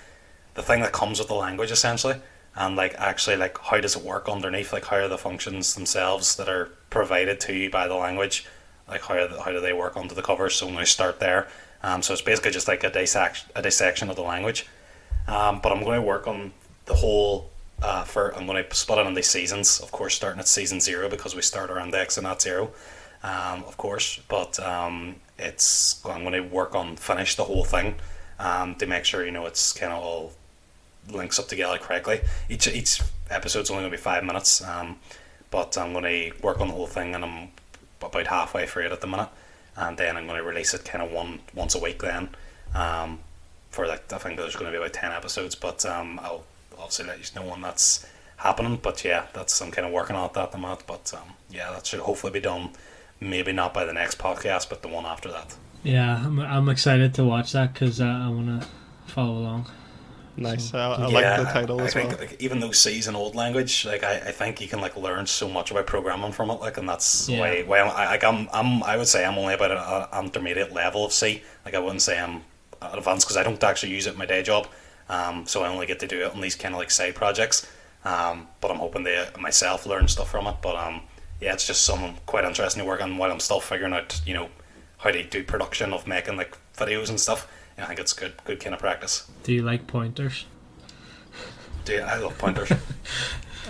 the thing that comes with the language essentially, and like actually like how does it work underneath? Like how are the functions themselves that are provided to you by the language? Like how do they work under the covers? So I'm going to start there. So it's basically just like a dissection of the language. But I'm going to work on the whole. I'm going to split it into seasons. Of course, starting at season 0 because we start our index and at 0. Of course, but I'm going to work on finish the whole thing to make sure it's kind of all links up together correctly. Each episode's only going to be 5 minutes, but I'm going to work on the whole thing, and I'm about halfway through it at the minute, and then I'm going to release it kind of once a week then. For like I think there's going to be about 10 episodes, but I'll obviously let you know when that's happening. But yeah, I'm kind of working on it at the minute. But yeah, that should hopefully be done. Maybe not by the next podcast, but the one after that. Yeah, I'm excited to watch that because I want to follow along. Nice. So, I like the title as well. I think like, even though C's an old language, like I think you can like learn so much about programming from it. Like, and that's why I would say I'm only about an intermediate level of C. Like I wouldn't say I'm advanced because I don't actually use it in my day job. So I only get to do it on these kind of like side projects. But I'm hoping to myself learn stuff from it. But yeah, it's just something quite interesting to work on while I'm still figuring out, how to do production of making like videos and stuff. And I think it's good kind of practice. Do you like pointers? I love pointers.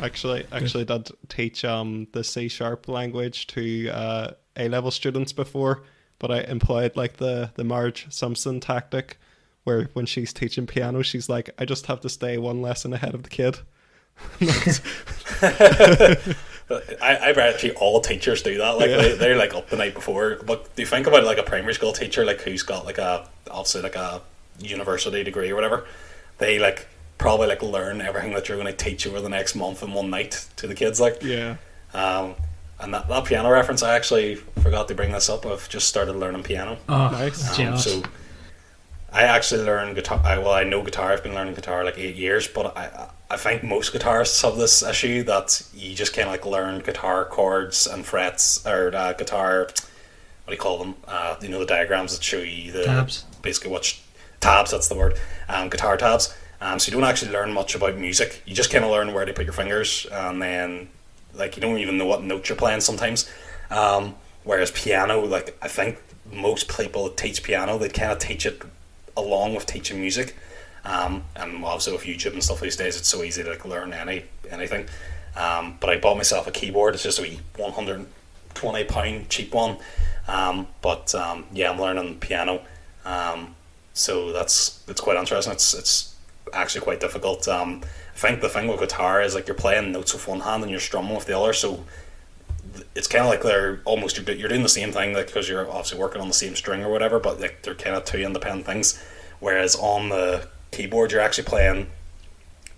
Actually did teach the C sharp language to A-level students before, but I employed like the Marge Simpson tactic, where when she's teaching piano, she's like, I just have to stay one lesson ahead of the kid. I bet actually all teachers do that. Like they're like up the night before. But do you think about like a primary school teacher, like who's got like obviously like a university degree or whatever? They like probably like learn everything that you're going to teach over the next month in one night to the kids. Like and that piano reference, I actually forgot to bring this up. I've just started learning piano. Oh, nice. Jealous. So I actually learned guitar. I know guitar. I've been learning guitar like 8 years, but I think most guitarists have this issue that you just kind of like learn guitar chords and frets, or guitar. What do you call them? The diagrams that show you the Tabs. Basically, tabs. That's the word. Guitar tabs. So you don't actually learn much about music. You just kind of learn where to put your fingers, and then like you don't even know what note you're playing sometimes. Whereas piano, like I think most people that teach piano, they kind of teach it along with teaching music, and obviously with YouTube and stuff these days, it's so easy to like learn anything. But I bought myself a keyboard. It's just a wee £120 cheap one. But yeah, I'm learning piano. So it's quite interesting. It's actually quite difficult. I think the thing with guitar is like you're playing notes with one hand and you're strumming with the other. So it's kind of like you're doing the same thing, like because you're obviously working on the same string or whatever, but like they're kind of two independent things. Whereas on the keyboard, you're actually playing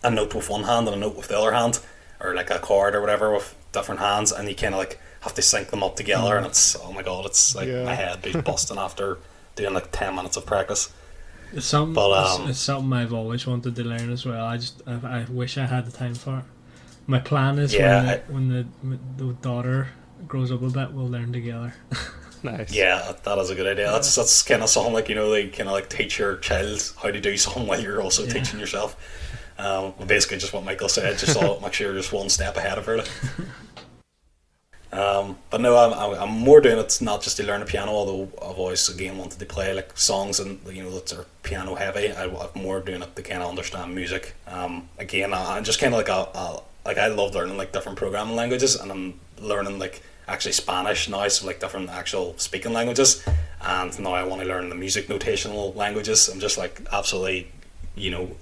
a note with one hand and a note with the other hand, or like a chord or whatever with different hands, and you kind of like have to sync them up together. And it's, oh my god, it's like my head be busting after doing like 10 minutes of practice. It's something I've always wanted to learn as well. I wish I had the time for it. My plan is when the daughter grows up a bit, we'll learn together. Nice. Yeah, that is a good idea. That's kind of something like, they kind of like teach your child how to do something while you're also teaching yourself. Basically just what Michael said, just make sure you're just one step ahead of her. But no, I'm more doing it not just to learn the piano, although I've always again wanted to play like songs and that are piano heavy. I'm more doing it to kind of understand music. Again, I'm just kind of like I love learning like different programming languages, and I'm learning like actually Spanish now, so like different actual speaking languages. and now I want to learn the music notational languages. I'm just like absolutely,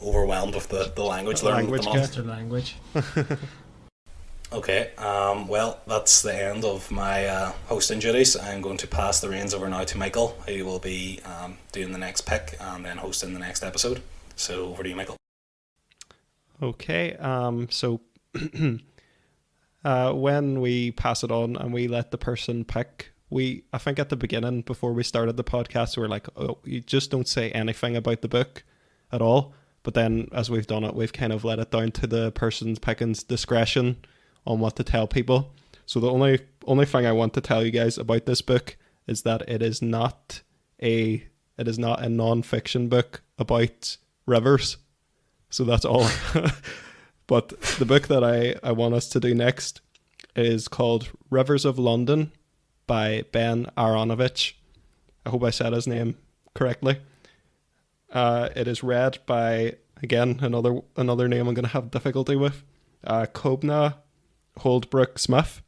overwhelmed with the language learning at the moment. Master language. Okay, well, that's the end of my hosting duties. I'm going to pass the reins over now to Michael, who will be doing the next pick and then hosting the next episode. So over to you, Michael. Okay, so when we pass it on and we let the person pick, I think at the beginning, before we started the podcast, we were like, oh, you just don't say anything about the book at all. But then as we've done it, we've kind of let it down to the person's picking's discretion on what to tell people. So the only thing I want to tell you guys about this book is that it is not a non-fiction book about rivers. So that's all. But the book that I want us to do next is called Rivers of London by Ben Aronovich. I hope I said his name correctly. It is read by, again, another name I'm going to have difficulty with, Kobna Holdbrook Smith.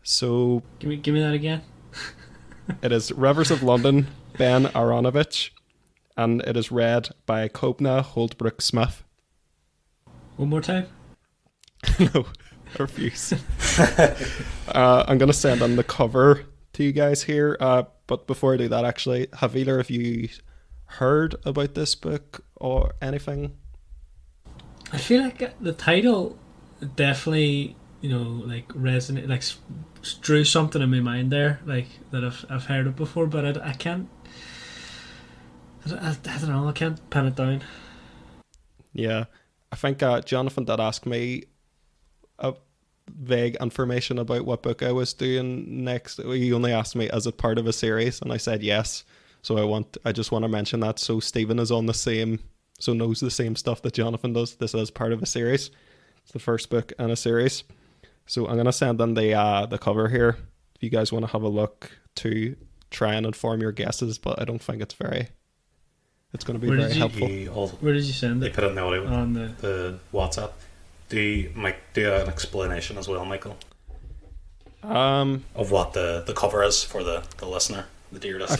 So Give me that again. it is Rivers of London, Ben Aronovich, and it is read by Kobna Holdbrook Smith. One more time. No, I refuse. I'm going to send on the cover to you guys here. But before I do that, actually, have either of you heard about this book or anything? I feel like the title definitely, resonate, drew something in my mind there, that I've heard it before, but I can't. I don't know. I can't pin it down. Yeah, I think Jonathan did ask me vague information about what book I was doing next. He only asked me, is it part of a series, and I said yes. So I just want to mention that, so Stephen is on the same, so knows the same stuff that Jonathan does. This is part of a series. It's the first book in a series. So I'm gonna send in the cover here if you guys want to have a look to try and inform your guesses, but I don't think it's going to be very helpful. Where did you send it? You put it in the audio On the WhatsApp. Do an explanation as well, Michael, of what the cover is for the listener, the dear listener.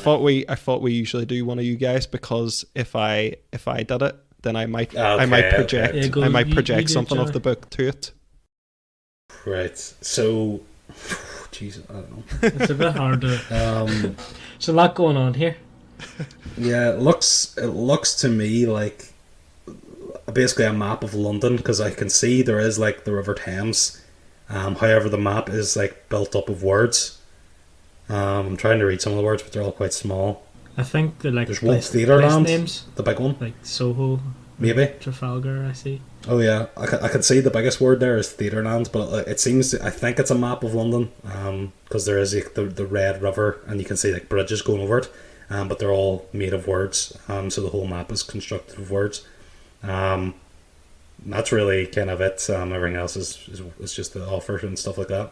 I thought we usually do one of you guys, because if I did it, then I might project you something of the book to it. Right. So, Jesus, I don't know. It's a bit hard to. There's a lot going on here. Yeah, it looks to me like basically a map of London, because I can see there is the River Thames. However, the map is built up of words. I'm trying to read some of the words, but they're all quite small. I think they're there's Wolf Theatreland names, the big one, like Soho, maybe Trafalgar. I see. Oh yeah, I can see the biggest word there is Theatreland, but it seems I think it's a map of London, because there is the Red River, and you can see bridges going over it, but they're all made of words, so the whole map is constructed of words. That's really kind of it. Everything else is just the offer and stuff like that.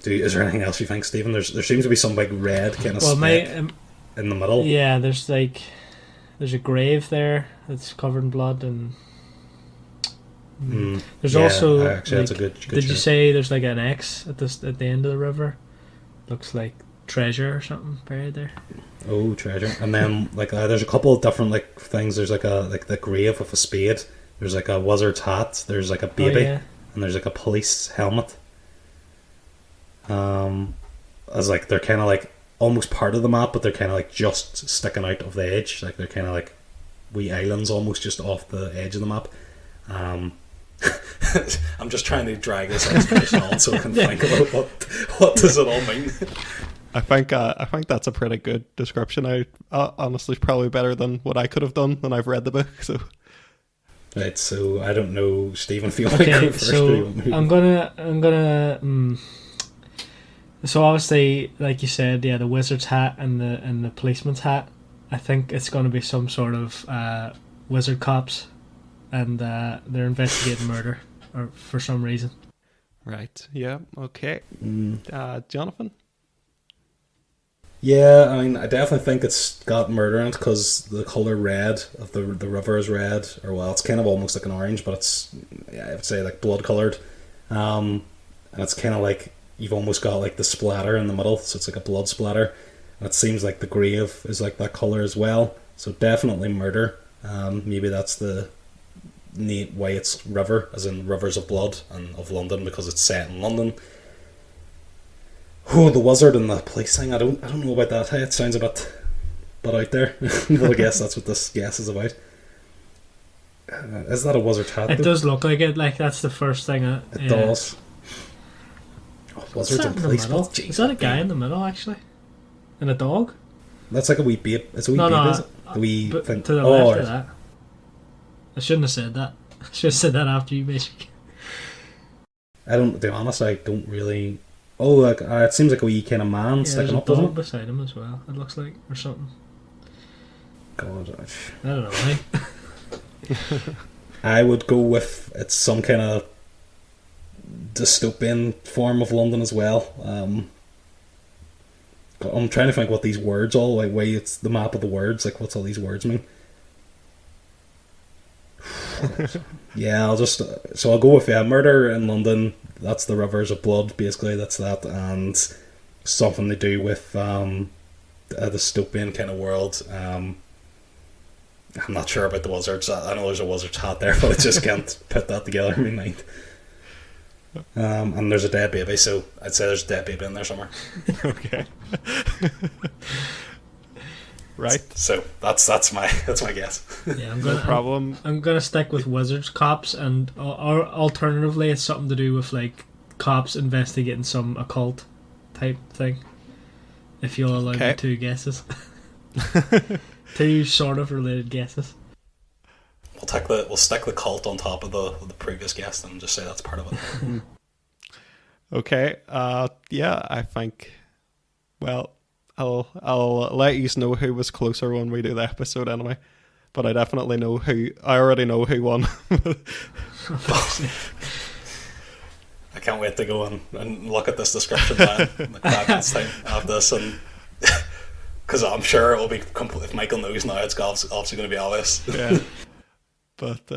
Is there anything else you think, Stephen? There seems to be some big red kind of snake in the middle. Yeah, there's a grave there that's covered in blood, and there's also actually that's a good did you shout. say there's an X at the end of the river? Looks like treasure or something buried there. Oh, treasure! And then there's a couple of different things. There's the grave with a spade. There's a wizard's hat. There's a baby, and there's a police helmet. As they're kind of almost part of the map, but they're kind of just sticking out of the edge. They're kind of wee islands almost just off the edge of the map. I'm just trying to drag this explanation on so I can think about what does it all mean. I think that's a pretty good description. I honestly probably better than what I could have done when I've read the book. So right, so I don't know, Stephen. If you want to go first, so I'm gonna. So obviously, like you said, yeah, the wizard's hat and the policeman's hat. I think it's going to be some sort of wizard cops, and they're investigating murder, or for some reason. Right. Yeah. Okay. Jonathan. Yeah, I mean, I definitely think it's got murder in it, because the colour red of the river is red, or it's kind of almost like an orange, but it's I would say blood coloured, and it's kind of you've almost got like the splatter in the middle, so it's like a blood splatter. And it seems like the grave is like that colour as well. So definitely murder. Maybe that's the neat way it's river, as in rivers of blood, and of London because it's set in London. Oh, the wizard and the police thing. I don't know about that. Hey, it sounds a bit out there, but I guess that's what this guess is about. Is that a wizard's hat? It does look like it. Like that's the first thing. It does. Oh, wizards and police. Is that a guy in the middle actually? And a dog? That's like a wee babe. It's a wee babe, is it? The wee thing. To the left of that. I shouldn't have said that. I should have said that after you, basically. To be honest, I don't really. Oh, like it seems like a wee kind of man sticking up, doesn't it? There's a dog beside him as well. It looks like, or something. God, I don't know. Right? I would go with it's some kind of dystopian form of London as well. I'm trying to think what these words all like. Way it's the map of the words. Like, what's all these words mean? Yeah, I'll go with murder in London. That's the rivers of blood. Basically, that's that, and something to do with a dystopian kind of world. I'm not sure about the wizards. I know there's a wizard's hat there, but I just can't put that together in my mind. And there's a dead baby, so I'd say there's a dead baby in there somewhere. Okay. Right. So that's my guess. Yeah, No problem. I'm gonna stick with wizards, cops, and or alternatively, it's something to do with like cops investigating some occult type thing. If you'll allow me 2 guesses. 2 sort of related guesses. We'll stick the cult on top of the previous guess and just say that's part of it. Okay. Yeah, I think. Well, I'll let you know who was closer when we do the episode anyway. But I definitely know who. I already know who won. I can't wait to go and look at this description now, the Kraken's thing of this, and because I'm sure it will be if Michael knows now, it's obviously going to be obvious. Yeah. But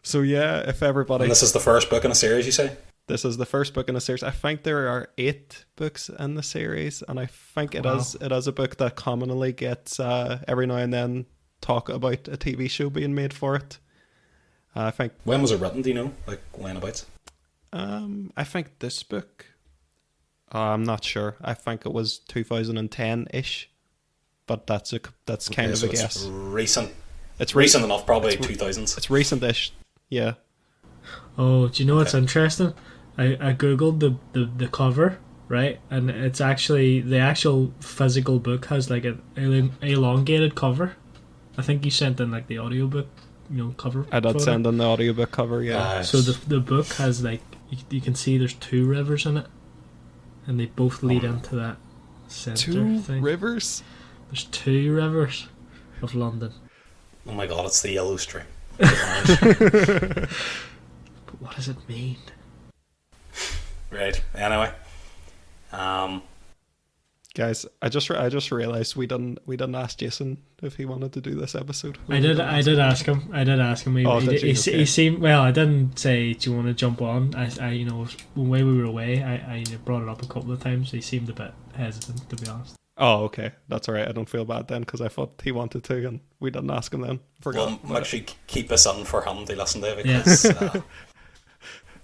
so yeah, if everybody. And this is the first book in a series, you say? This is the first book in a series. I think there are 8 books in the series, and I think it is a book that commonly gets every now and then talk about a TV show being made for it. I think. When was it written? Do you know? Like when about? I think this book. I'm not sure. I think it was 2010-ish, but that's kind of a guess. It's recent. It's recent enough, probably 2000s. It's recent-ish. Yeah. Oh, do you know what's interesting? I googled the cover, right, and it's actually the actual physical book has like an elongated cover. I think you sent in like the audiobook, cover. I did send in the audiobook cover, yeah. Nice. So the book has like you can see there's 2 rivers in it, and they both lead into that center 2 thing. rivers? There's 2 rivers of London. Oh my god, it's the yellow stream. But what does it mean? Right. Anyway, guys, I just realized we didn't ask Jason if he wanted to do this episode. I did ask him. He seemed well. I didn't say, do you want to jump on? I when we were away, I brought it up a couple of times. He seemed a bit hesitant, to be honest. Oh, okay, that's all right. I don't feel bad then because I thought he wanted to, and we didn't ask him then. We'll make sure you keep this in for him to listen to, because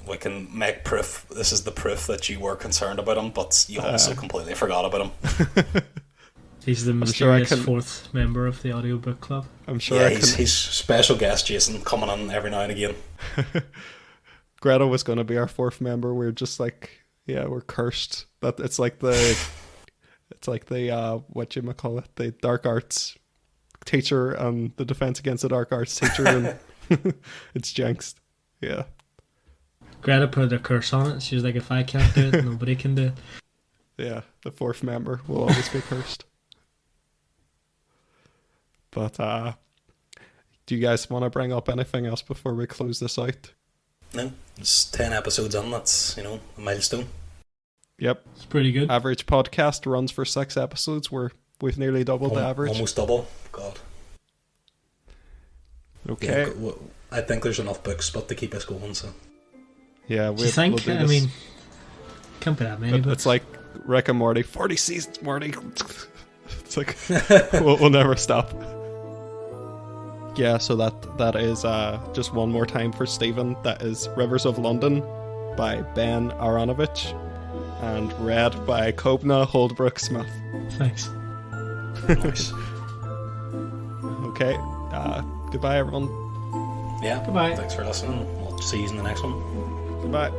we can make proof. This is the proof that you were concerned about him, but you also completely forgot about him. He's the mysterious 4th member of the audiobook club. I'm sure. Yeah, he's special guest Jason coming in every now and again. Greta was going to be our 4th member. We're just like, we're cursed. That it's like the what you might call it, the dark arts teacher and the defense against the dark arts teacher, and it's jinxed. Yeah. Greta put a curse on it. She was like, if I can't do it, nobody can do it. Yeah, the 4th member will always be cursed. But do you guys want to bring up anything else before we close this out? No, it's 10 episodes on. That's a milestone. Yep, it's pretty good. Average podcast runs for 6 episodes. We've nearly doubled the average. Almost double. God. Okay. Yeah, I think there's enough books, but to keep us going. So. Yeah, Do you think? do I this. mean, can't be that many books. It's like Rick and Morty, 40 seasons, Morty. It's like we'll never stop. Yeah, so that is just one more time for Stephen. That is Rivers of London by Ben Aronovich and read by Kobna Holdbrook Smith. Thanks. Nice. Okay, goodbye everyone. Yeah. Goodbye. Thanks for listening. We'll see you in the next one. Goodbye.